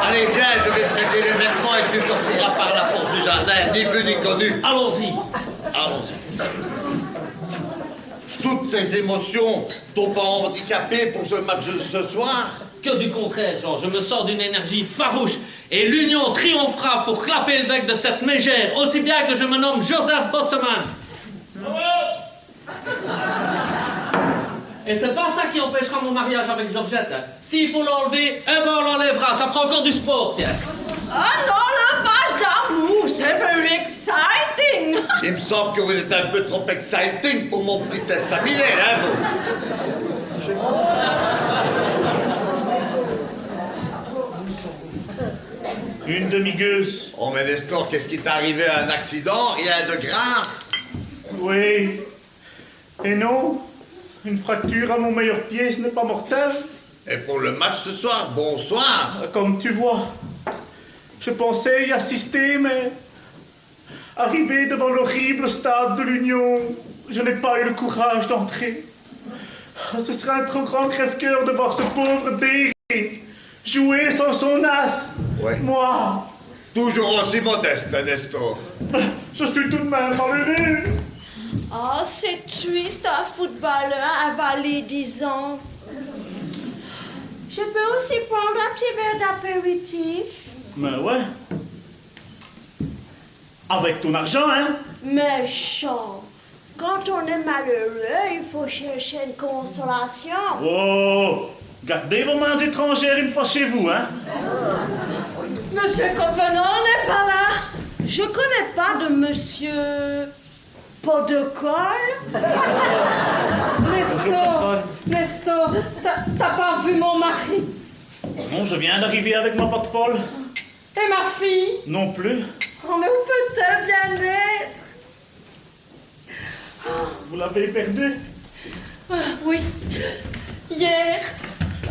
Allez, viens, je vais te prêter les vêtements et tu sortiras par la porte du jardin, ni vu ni connu. Allons-y. Allons-y. Toutes ces émotions t'ont pas handicapé pour ce match de ce soir? Que du contraire, Jean, je me sors d'une énergie farouche et l'union triomphera pour clapper le bec de cette mégère, aussi bien que je me nomme Joseph Bosseman. Et c'est pas ça qui empêchera mon mariage avec Georgette. Hein. S'il faut l'enlever, eh ben on l'enlèvera, ça fera encore du sport, tiens. Ah non, le match d'amour, c'est very exciting. Il me semble que vous êtes un peu trop exciting pour mon petit estaminet, hein, vous? Une demi-gueuse. Oh, mais Nestor, qu'est-ce qui t'est arrivé? Un accident? Rien de grave? Oui. Et non, une fracture à mon meilleur pied, ce n'est pas mortel. Et pour le match ce soir, bonsoir. Comme tu vois, je pensais y assister, mais arrivé devant l'horrible stade de l'Union, je n'ai pas eu le courage d'entrer. Ce serait un trop grand crève-cœur de voir ce pauvre Derry jouer sans son as. Ouais. Moi, Toujours aussi modeste, hein, Nestor. je suis tout de même malheureux. Oh, c'est triste, un footballeur avalé 10 ans. Je peux aussi prendre un petit verre d'apéritif? Mais ouais. Avec ton argent, hein? Méchant. Quand on est malheureux, il faut chercher une consolation. Oh, gardez vos mains étrangères une fois chez vous, hein? Monsieur Copenhague n'est pas là. Je connais pas de monsieur pot de colle. Nestor, t'as pas vu mon mari? Non, je viens d'arriver avec ma patte folle. Et ma fille? Non plus. Oh, mais où peut-elle bien être? Vous l'avez perdue? Oui. Hier.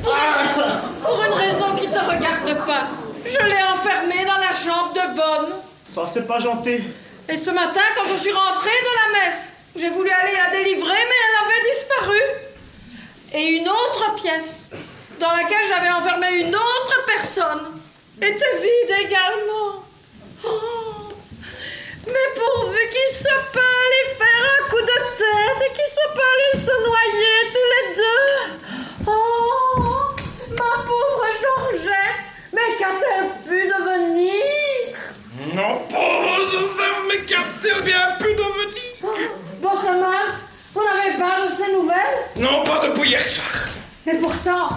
Pour une raison qui te regarde pas. Je l'ai enfermée dans la chambre de bonne. Ça, c'est pas gentil. Et ce matin, quand je suis rentrée de la messe, j'ai voulu aller la délivrer, mais elle avait disparu. Et une autre pièce. dans laquelle j'avais enfermé une autre personne, était vide également. Oh. Mais pourvu qu'ils ne soient pas allés faire un coup de tête et qu'ils ne soient pas allés se noyer tous les deux. Oh, ma pauvre Georgette, mais qu'a-t-elle pu devenir? Non, pauvre Joseph, mais qu'a-t-il bien pu devenir? Bosselmans, vous n'avez pas de ces nouvelles? Non, pas depuis hier soir. Et pourtant,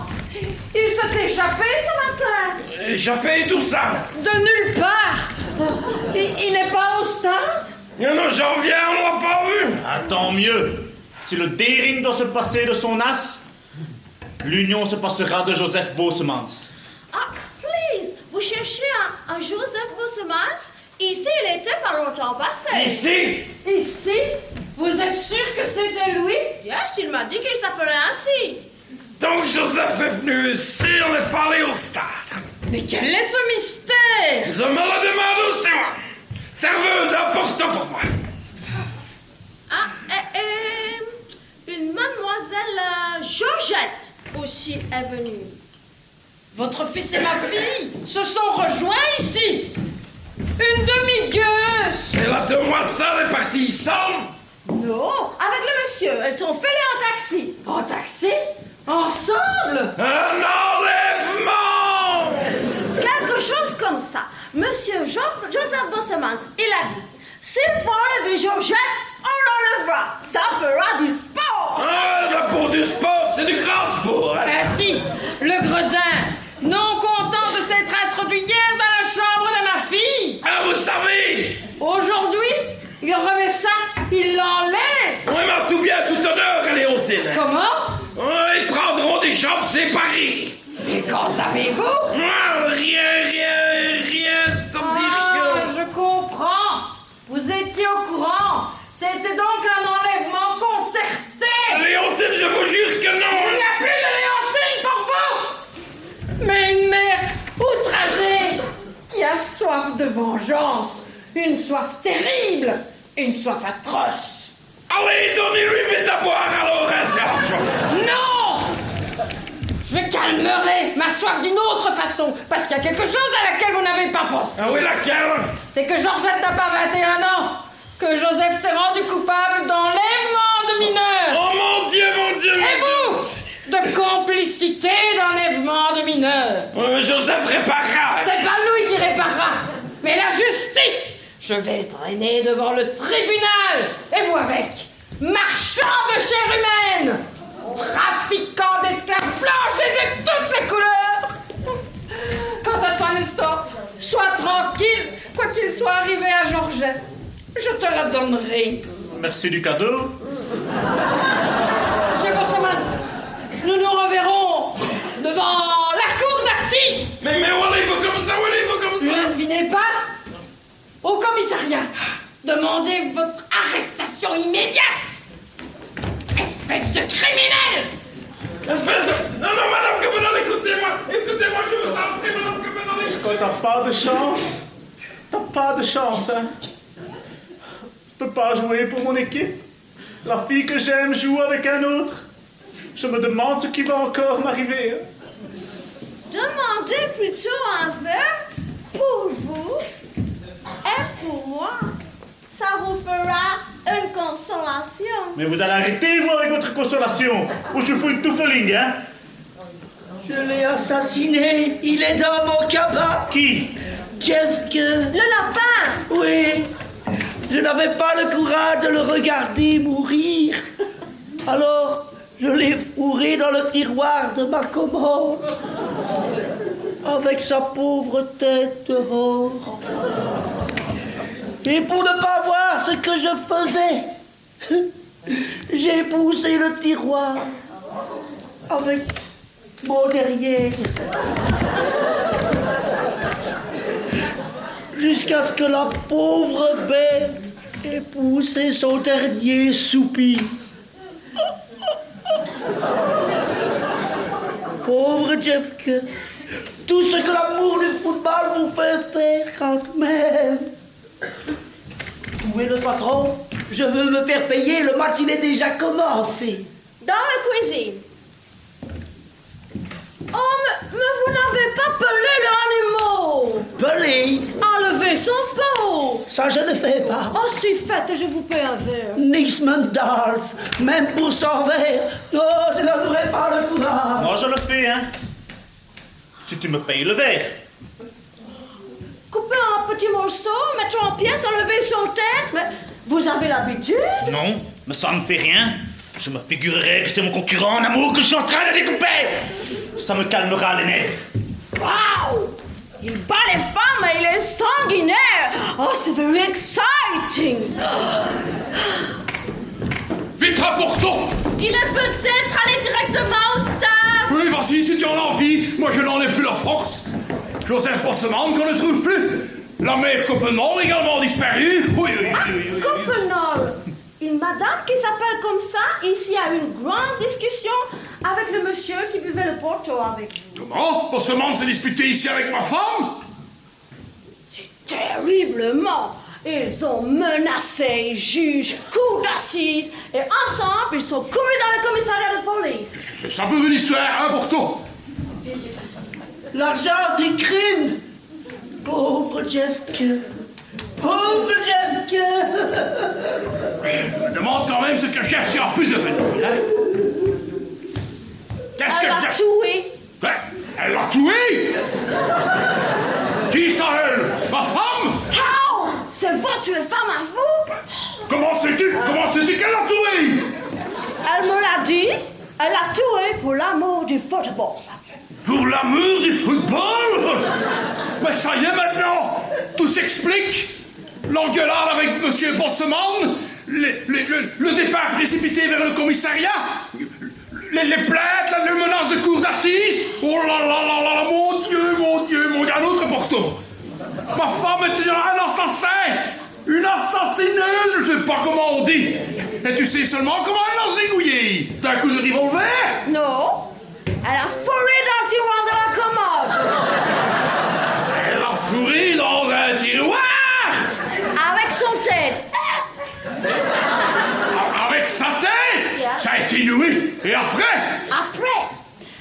il s'est échappé ce matin. Échappé tout ça. De nulle part. Il n'est pas au stade? Non, j'en viens, on l'a pas vu. Ah, tant mieux. Si le Dering doit se passer de son as, l'union se passera de Joseph Bossemans. Ah, please, vous cherchez un Joseph Bossemans? Ici, il était pas longtemps passé. Ici? Ici? Vous êtes sûr que c'était lui? Yes, il m'a dit qu'il s'appelait ainsi. Donc Joseph est venu ici, on est pas allé au stade. Mais quel est ce mystère? Je me le demande aussi, moi. Serveuse, apporte pour moi. Ah, une mademoiselle Georgette aussi est venue. Votre fils et ma fille se sont rejoints ici. Une demi-gueuse. Et la demoiselle est partie ensemble. Non, avec le monsieur. Elles sont filées en taxi. En taxi? Ensemble? Un enlèvement. Quelque chose comme ça. Monsieur Joseph Bossemans, il a dit, s'il faut enlever Georgette, on l'enlèvera. Ça fera du sport. Ah, ça pour du sport, c'est du grand sport. Hein. Ainsi, le gredin, non content de s'être introduit hier dans la chambre de ma fille. Ah, vous savez. Aujourd'hui, il remet ça, il l'enlève. Oui, mais tout bien, tout honneur, Léontine. Comment? Ils prendront des chambres séparées. Mais qu'en savez-vous? Rien, c'est-à-dire je comprends. Vous étiez au courant. C'était donc un enlèvement concerté. Léontine, je vous jure que non. Il n'y a plus de Léontine pour vous. Mais une mère outragée qui a soif de vengeance. Une soif terrible. Une soif atroce. Allez, donnez-lui vite à boire alors, hein, c'est la soif. Non! Je calmerai ma soif d'une autre façon, parce qu'il y a quelque chose à laquelle vous n'avez pas pensé. Ah oui, laquelle? C'est que Georgette n'a pas 21 ans, que Joseph s'est rendu coupable d'enlèvement de mineurs. Oh mon Dieu, mon Dieu! Et vous? De complicité d'enlèvement de mineurs. Oui, mais Joseph réparera. C'est pas lui qui réparera, mais la justice. Je vais le traîner devant le tribunal, et vous avec. Marchand de chair humaine, trafiquant d'esclaves blanches et de toutes les couleurs. Quant à toi, Nestor, sois tranquille, quoi qu'il soit arrivé à Georgette. Je te la donnerai. Merci du cadeau. Monsieur Bossemans, nous nous reverrons devant la cour d'assises. Mais où allez-vous comme ça? Où allez-vous comme ça? Je ne devinez pas? Au commissariat, demandez votre arrestation immédiate. Espèce de criminel! Espèce de... Non, madame Copenal, écoutez-moi, je vous en prie, madame Copenal. Quand t'as pas de chance, hein. Je peux pas jouer pour mon équipe. La fille que j'aime joue avec un autre. Je me demande ce qui va encore m'arriver. Demandez plutôt un verre pour vous et pour moi. Ça vous fera une consolation. Mais vous allez arrêter, vous, avec votre consolation. Ou je fous une touffeling, hein. Je l'ai assassiné. Il est dans mon cabas. Qui? Jeff que... Le lapin! Oui. Je n'avais pas le courage de le regarder mourir. Alors, je l'ai fourré dans le tiroir de ma commode. Avec sa pauvre tête dehors. Et pour ne pas voir ce que je faisais, j'ai poussé le tiroir avec mon derrière. Jusqu'à ce que la pauvre bête ait poussé son dernier soupir. Pauvre Jeffke, tout ce que l'amour du football vous fait faire quand même. Où est le patron? Je veux me faire payer, le match il est déjà commencé. Dans la cuisine. Oh, n'avez pas pelé l'animal. Pelé, Enlevez son pot. ça je ne fais pas. Oh, si faites et je vous paie un verre. Nisman Dals, même pour 100 verres. Non, je n'aurai pas le courage. Moi, je le fais, hein. Si tu me payes le verre. Coupez un petit morceau, mettre en pièces, enlever son tête. Mais vous avez l'habitude? Non, mais ça ne fait rien. Je me figurerai que c'est mon concurrent en amour que je suis en train de découper. Ça me calmera les nerfs. Waouh! Il bat les femmes et il est sanguinaire. Oh, c'est very exciting. Vite, Porto! Il est peut-être allé directement au stade. Oui, vas-y, si tu en as envie. Moi, je n'en ai plus la force. Joseph Bosseman, qu'on ne trouve plus. La mère Copenhague, également disparue. Oui. Copenhague. Une madame qui s'appelle comme ça, ici a eu une grande discussion avec le monsieur qui buvait le porto avec vous. Comment? Bosseman s'est disputé ici avec ma femme? Terriblement. Ils ont menacé juge, cour d'assises, et ensemble, ils sont courus dans le commissariat de police. C'est ça peut une histoire, hein, Porto? L'argent du crime. Pauvre Jeff Kerr. Pauvre Jeff Kerr. Je me demande quand même ce que Jeff a pu devenir, hein? Qu'est-ce que Elle l'a Jeff... tué. Hein? Elle l'a tué? Qui ça, elle? Ma femme? How? C'est votre femme à vous? Comment sais-tu qu'elle l'a tué? Elle me l'a dit. Elle l'a tué pour l'amour du football. Pour l'amour du football? Mais ça y est maintenant, tout s'explique. L'engueulade avec Monsieur Bosseman, le départ précipité vers le commissariat, les plaintes, les menaces de cour d'assises. Oh là là là là, mon Dieu, un autre Porto. Ma femme était un assassin, une assassineuse, je sais pas comment on dit. Et tu sais seulement comment elle l'a zigouillé? D'un coup de revolver? Non. Elle a fourré dans le tiroir de la commode. Elle l'a fourré dans un tiroir? Avec son tête. Avec sa tête? Yeah. Ça a été inouï. Et après? Après,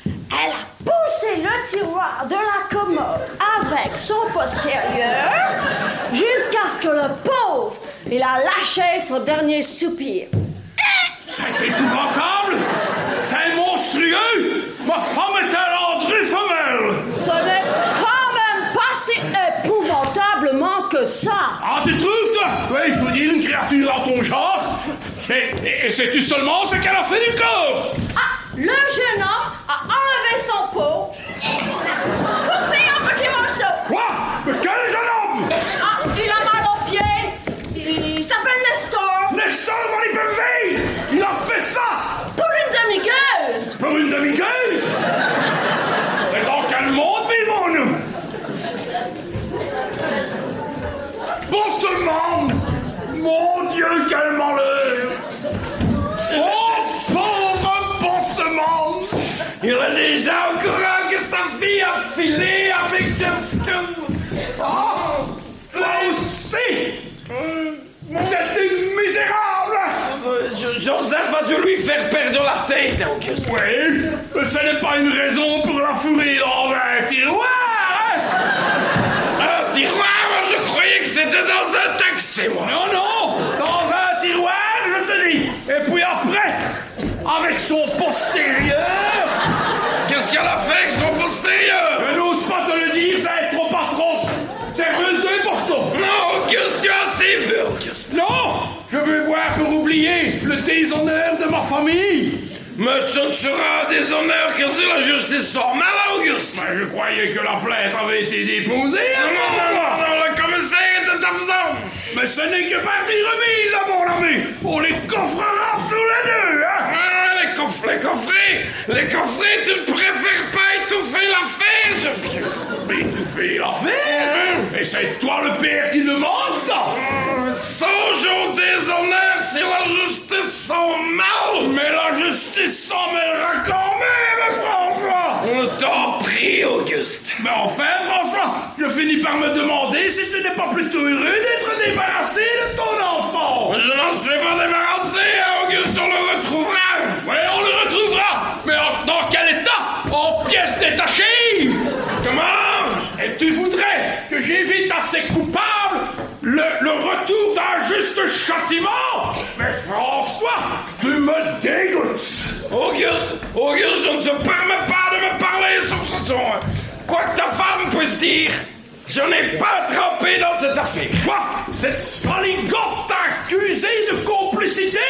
elle a poussé le tiroir de la commode avec son postérieur jusqu'à ce que le pauvre, il a lâché son dernier soupir. C'est épouvantable! C'est monstrueux! Ma femme est un landru femelle! Ce n'est quand même pas si épouvantablement que ça. Ah, tu trouves, toi? Oui, il faut dire une créature en ton genre. Et sais-tu seulement ce qu'elle a fait du corps? Ah, le jeune homme a enlevé son pot, coupé en petits morceaux. Quoi? Mais quel jeune homme? Ah, il a mal aux pieds. Il s'appelle Nestor. Nestor Van Ippenveen! Il a fait ça! Pour une demi-gueuse. Pour une demi-gueuse? Mais dans quel monde vivons-nous? Bosseman! Mon Dieu, quel malheur! Oh, pauvre Bosseman! Il est déjà au courant que sa fille a filé avec Jeff Kerr. Oh, toi aussi! C'est une misérable! Joseph a dû lui faire perdre la tête, Auguste. Oui, mais ce n'est pas une raison pour la fourrer dans un tiroir, hein? Un tiroir? Je croyais que c'était dans un taxi, moi. Non, dans un tiroir, je te dis. Et puis après, avec son postérieur... Qu'est-ce qu'elle a fait avec son postérieur? Je n'ose pas te le dire, ça va être trop atroce. C'est Ruse de Porto. Non, Auguste, tu as assez bu, Auguste. Non, je veux boire pour oublier le déshonneur de ma famille. Mais ce ne sera un déshonneur que si la justice sort mal, Auguste. Mais je croyais que la plainte avait été déposée. Non, le commissaire était absent. Mais ce n'est que partie remise, à mon ami. On les coffrera tous les deux, hein? Ah, les coffrets, tu ne préfères pas étouffer l'affaire, je fais. Mais étouffer l'affaire? Et c'est toi le père qui demande ça? Songe au déshonneur si la justice s'en mêle. Mais la justice s'en mêlera quand même, François! On t'en prie, Auguste. Mais enfin, François, je finis par me demander si tu n'es pas plutôt heureux d'être débarrassé de ton enfant. Je n'en suis pas débarrassé, Auguste, on le retrouvera. Oui, on le retrouvera. Mais dans quel état? En pièces détachées? Comment? le retour d'un juste châtiment. Mais François, tu me dégoûtes. Auguste, je ne te permets pas de me parler sur ce ton. Quoi que ta femme puisse dire, je n'ai pas trempé dans cette affaire. Quoi? Cette saligote t'a accusé de complicité?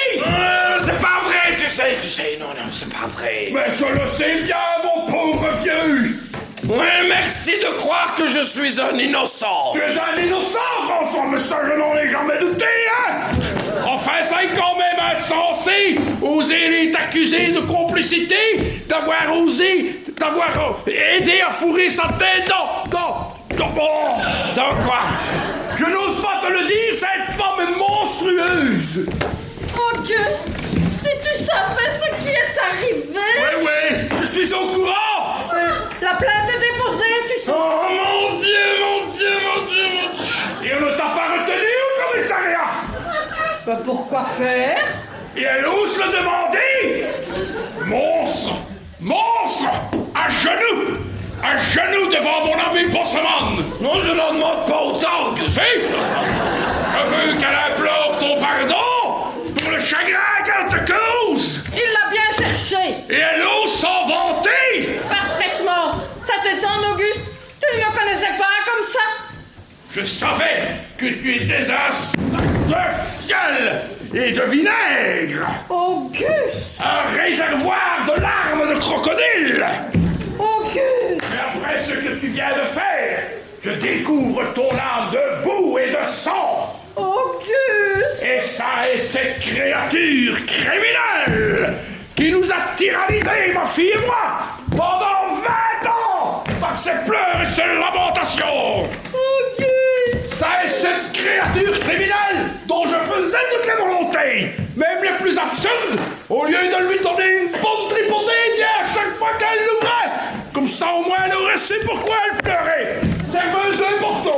C'est pas vrai, tu sais, non, c'est pas vrai. Mais je le sais bien, mon pauvre vieux. Ouais, merci de croire que je suis un innocent. Tu es un innocent, François, mais ça, je n'en ai jamais douté, hein? Enfin, c'est quand même insensé, oser t'accuser de complicité, d'avoir aidé à fourrer sa tête dans quoi? Je n'ose pas te le dire, cette femme est monstrueuse. Auguste, si tu savais ce qui est arrivé... Oui, je suis au courant. La plainte est déposée, tu sais... Oh mon Dieu. Et on ne t'a pas retenu au commissariat? Ben, pourquoi faire? Et elle ose le demander? Monstre! À genoux devant mon ami Bosseman! Non, je n'en demande pas autant, Tu sais, je veux qu'elle implore ton pardon pour le chagrin qu'elle te cause! Il l'a bien cherché! Et elle ose s'en vanter! Parfaitement! Ça t'étonne, Auguste? Tu ne me connaissais pas comme ça? Je savais que tu étais un sac de fiel et de vinaigre! Auguste! Un réservoir de larmes de crocodile! Auguste! Mais après ce que tu viens de faire, je découvre ton âme de boue et de sang! Auguste! Et ça est cette créature criminelle qui nous a tyrannisés, ma fille et moi, pendant 20 ans, par ses pleurs et ses lamentations! Auguste! Ça est cette créature criminelle dont je faisais toutes les volontés, même les plus absurdes, au lieu de lui donner une bonne tripotée à chaque fois qu'elle l'ouvrait. Comme ça, au moins, elle aurait su pourquoi elle pleurait. Serveuse de Porto.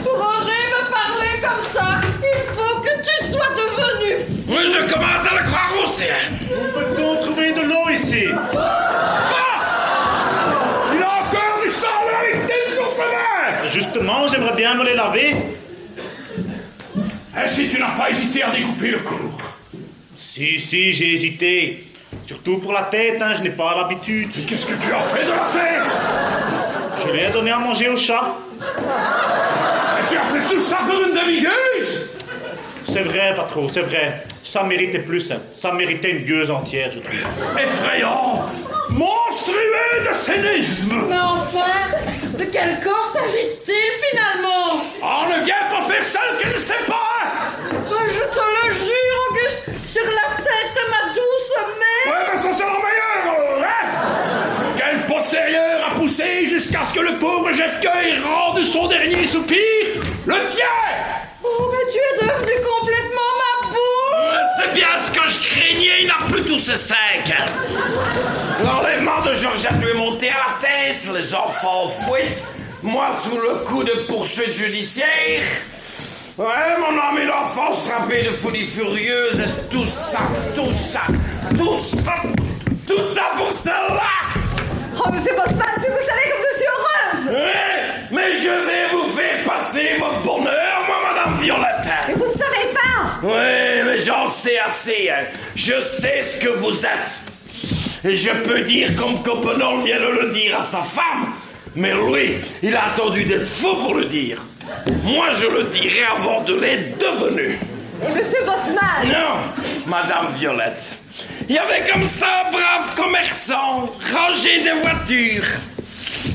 Pour oser me parler comme ça, il faut que tu sois devenu... Oui, je commence à le croire aussi. Où peut-on trouver de l'eau ici? Il a encore du sang de la victime sur ses mains. Justement, j'aimerais bien me les laver. Ainsi, tu n'as pas hésité à découper le cours. Si, j'ai hésité. Surtout pour la tête, je n'ai pas l'habitude. Mais qu'est-ce que tu as fait de la tête? Je l'ai donné à manger au chat. Et tu as fait tout ça pour une demi-gueuse? C'est vrai, pas trop, c'est vrai. Ça méritait plus, Ça méritait une gueuse entière, je trouve. Effrayant! Monstrueux de cynisme! Mais enfin, de quel corps s'agit-il finalement? On ne vient pas faire celle qui ne sait pas! Je te le jure, Auguste, sur la tête de ma douce mère! Ouais, mais ça c'est le meilleur, hein? Quel postérieur a poussé jusqu'à ce que le pauvre Jeffka ait rendu son dernier soupir? Le tien! Oh, mais tu es devenu complètement ma boue! C'est bien ce que je craignais, il n'a plus tous ces 5. L'enlèvement de Georgette lui est monté à la tête, les enfants en fuite, moi sous le coup de poursuites judiciaires. Ouais, mon ami d'enfance frappé de folie furieuse, et tout ça pour celle-là! Oh, monsieur Bosman, si vous savez comme je suis heureuse! Ouais, mais je vais vous faire passer votre bonheur, moi, madame Violette! Mais vous ne savez pas! Oui, mais j'en sais assez, Je sais ce que vous êtes. Et je peux dire comme Coppenol vient de le dire à sa femme, mais lui, il a attendu d'être fou pour le dire. Moi, je le dirai avant de l'être devenu. Et monsieur Bosman! Non, madame Violette. Il y avait comme ça un brave commerçant, rangé des voitures,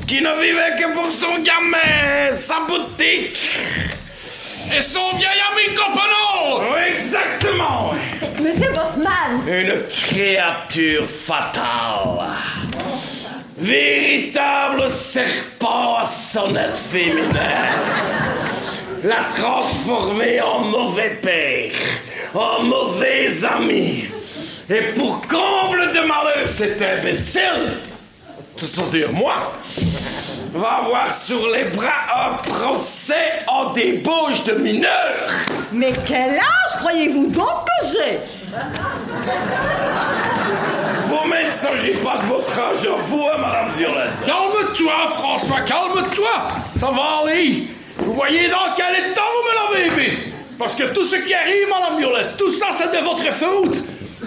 qui ne vivait que pour son gamin, sa boutique. Et son vieil ami Coppenol! Oui, exactement. Monsieur Bosman! Une créature fatale. Véritable serpent à sonnette féminin. La transformer en mauvais père, en mauvais ami. Et pour comble de malheur, cet imbécile, c'est-à-dire moi, va avoir sur les bras un procès en débauche de mineur. Mais quel âge croyez-vous donc que j'ai? Vous-même ne s'agit pas de votre âge à vous, hein, madame Violette. Calme-toi, François, calme-toi. Ça va aller. Vous voyez dans quel état vous baby. Parce que tout ce qui arrive, Madame Violette, tout ça, c'est de votre faute.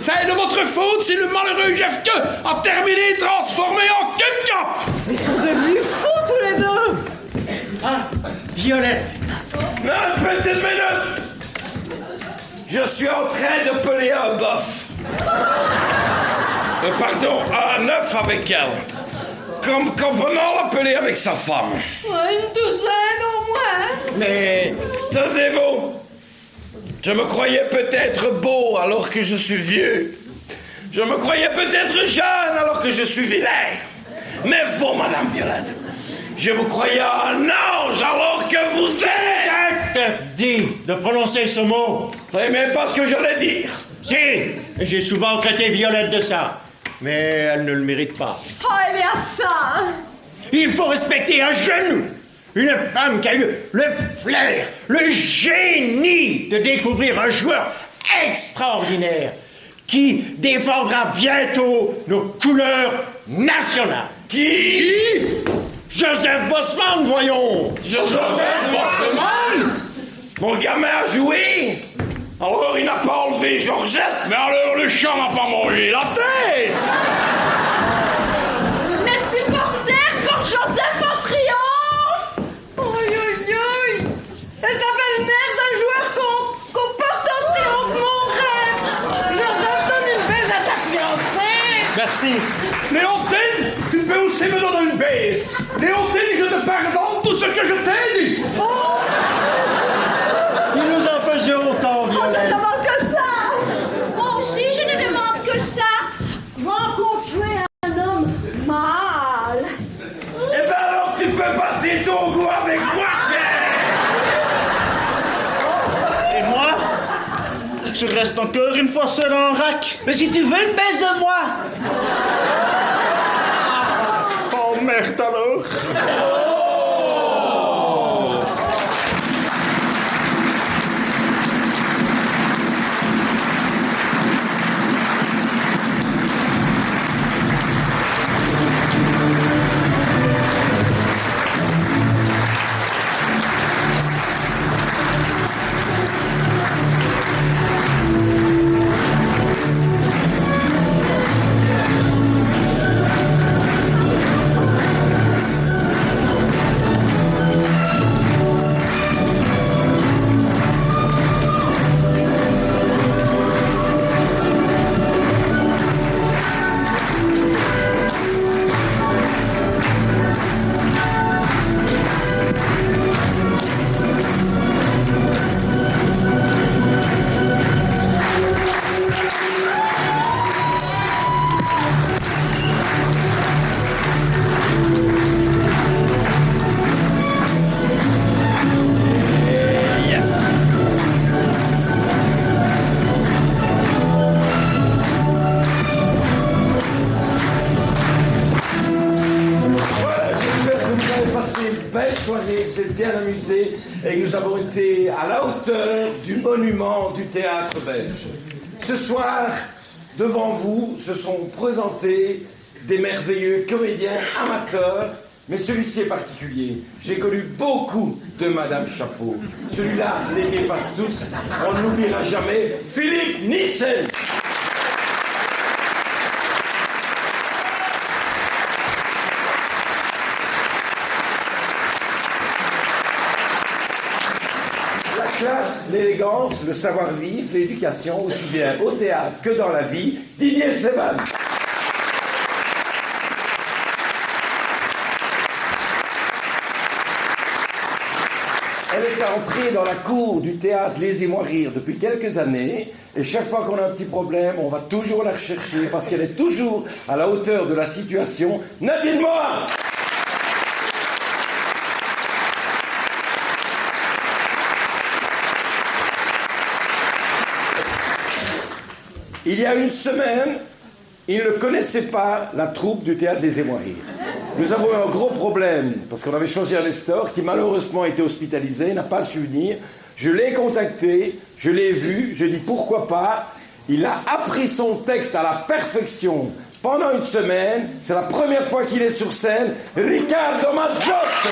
C'est de votre faute si le malheureux Jeffke a terminé transformé en ketchup. Ils sont devenus fous tous les deux. Ah, Violette. Non, petite minute. Je suis en train de peler un bœuf. Pardon, un œuf avec elle. Comme Copenhague l'a pelé avec sa femme. Une douzaine au moins. Mais, taisez-vous. Je me croyais peut-être beau alors que je suis vieux. Je me croyais peut-être jeune alors que je suis vilain. Mais vous, Madame Violette, je vous croyais un ange alors que vous êtes... Dis de prononcer ce mot. Vous savez même pas ce que j'allais dire. Si, j'ai souvent traité Violette de ça. Mais elle ne le mérite pas. Oh, elle est à ça, hein. Il faut respecter un genou. Une femme qui a eu le flair, le génie de découvrir un joueur extraordinaire qui défendra bientôt nos couleurs nationales. Qui? Joseph Bosman, voyons. Joseph Bosman? Mon gamin a joué. Alors il n'a pas enlevé Georgette. Mais alors le chat n'a pas mangé la tête. Les supporters pour Joseph en triomphe. Aïe, aïe, aïe. Elle t'appelle mère d'un joueur qu'on porte en triomphe, mon rêve. Joseph, donne une baise à ta fiancée. Merci. Léontine, tu peux aussi me donner une baise. Léontine, je te pardonne tout ce que je t'ai dit. Si nous en faisions autant, Oh, je Violette. demande que ça. Moi aussi, je ne demande que ça. Rencontrer un homme mâle. Eh ben alors tu peux passer ton goût avec moi, Et moi, je reste encore une fois seul en rack. Mais si tu veux une baisse de moi. Oh merde alors. Belle soirée, vous êtes bien amusés et nous avons été à la hauteur du monument du théâtre belge. Ce soir, devant vous, se sont présentés des merveilleux comédiens amateurs, mais celui-ci est particulier. J'ai connu beaucoup de Madame Chapeau. Celui-là les dépasse tous. On ne l'oubliera jamais. Philippe Nissen. Classe, l'élégance, le savoir-vivre, l'éducation, aussi bien au théâtre que dans la vie, Didier Seban. Elle est entrée dans la cour du théâtre Laissez-moi rire depuis quelques années, et chaque fois qu'on a un petit problème, on va toujours la rechercher, parce qu'elle est toujours à la hauteur de la situation. Nadine Morin. Il y a une semaine, il ne connaissait pas la troupe du théâtre Laissez-moi rire. Nous avons eu un gros problème, parce qu'on avait choisi un Nestor qui malheureusement a été hospitalisé, n'a pas su venir. Je l'ai contacté, je l'ai vu, je dis pourquoi pas. Il a appris son texte à la perfection pendant une semaine. C'est la première fois qu'il est sur scène. Riccardo Mazzotti.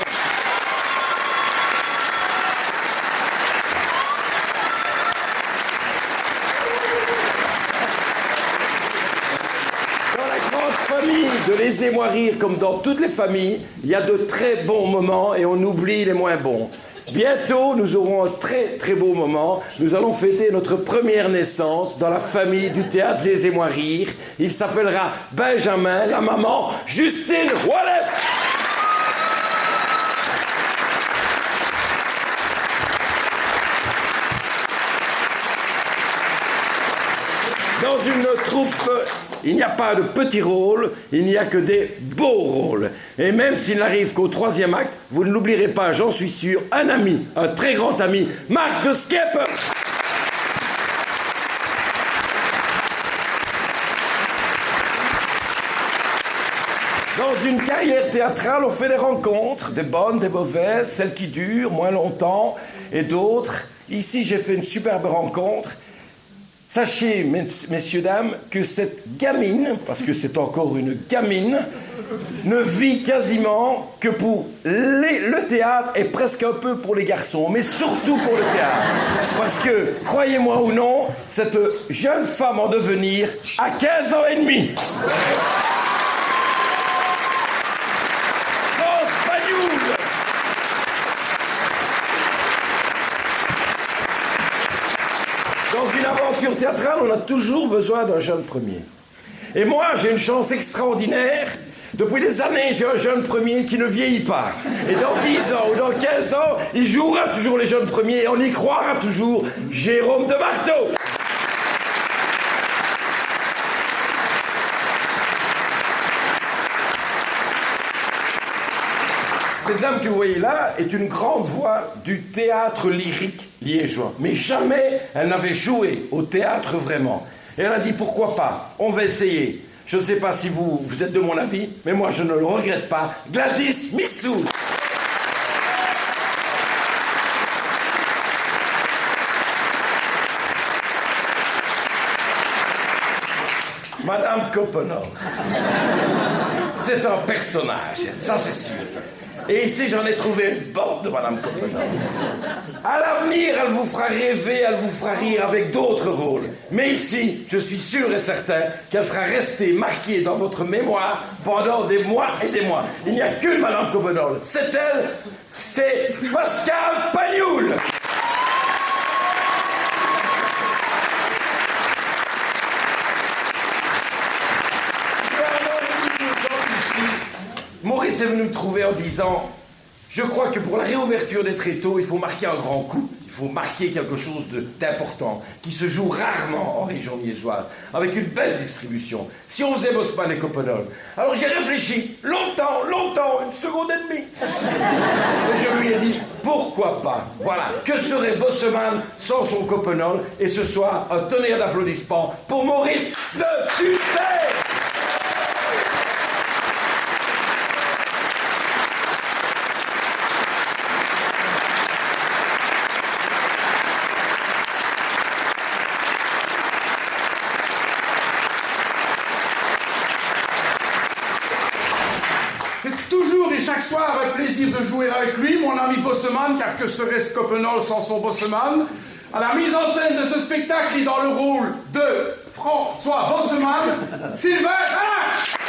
Laissez-moi rire comme dans toutes les familles, il y a de très bons moments et on oublie les moins bons. Bientôt, nous aurons un très très beau moment. Nous allons fêter notre première naissance dans la famille du théâtre Laissez-moi rire. Il s'appellera Benjamin, la maman Justine Wallet. Dans une troupe, il n'y a pas de petits rôles, il n'y a que des beaux rôles. Et même s'il n'arrive qu'au 3e acte, vous ne l'oublierez pas, j'en suis sûr, un ami, un très grand ami, Marc de Skepper. Dans une carrière théâtrale, on fait des rencontres, des bonnes, des mauvaises, celles qui durent moins longtemps et d'autres. Ici, j'ai fait une superbe rencontre. Sachez, messieurs, dames, que cette gamine, parce que c'est encore une gamine, ne vit quasiment que pour le théâtre et presque un peu pour les garçons, mais surtout pour le théâtre. Parce que, croyez-moi ou non, cette jeune femme en devenir a 15 ans et demi. Dans une aventure théâtrale, on a toujours besoin d'un jeune premier. Et moi, j'ai une chance extraordinaire. Depuis des années, j'ai un jeune premier qui ne vieillit pas. Et dans 10 ans ou dans 15 ans, il jouera toujours les jeunes premiers et on y croira toujours. Jérôme de Marteau. Cette dame que vous voyez là est une grande voix du théâtre lyrique liégeois. Mais jamais elle n'avait joué au théâtre vraiment. Et elle a dit pourquoi pas, on va essayer. Je ne sais pas si vous êtes de mon avis, mais moi je ne le regrette pas. Gladys Missou. Madame Coppenol. C'est un personnage, ça c'est sûr. Et ici, j'en ai trouvé une bande de Madame Coppenol. À l'avenir, elle vous fera rêver, elle vous fera rire avec d'autres rôles. Mais ici, je suis sûr et certain qu'elle sera restée marquée dans votre mémoire pendant des mois et des mois. Il n'y a qu'une Madame Coppenol. C'est elle, c'est Pascal Pagnoul. Maurice est venu me trouver en disant « Je crois que pour la réouverture des tréteaux, il faut marquer un grand coup. Il faut marquer quelque chose d'important, qui se joue rarement en région liégeoise, avec une belle distribution. Si on faisait Bosman et Coppenol. » Alors j'ai réfléchi longtemps, une seconde et demie. Et je lui ai dit « Pourquoi pas ?» Voilà, que serait Bosman sans son Coppenol? Et ce soir, un tonnerre d'applaudissements pour Maurice de Suchet. Chaque soir, avec plaisir de jouer avec lui, mon ami Bosseman, car que serait Coppenol sans son Bosseman? À la mise en scène de ce spectacle et dans le rôle de François Bosseman, Sylvain Alache.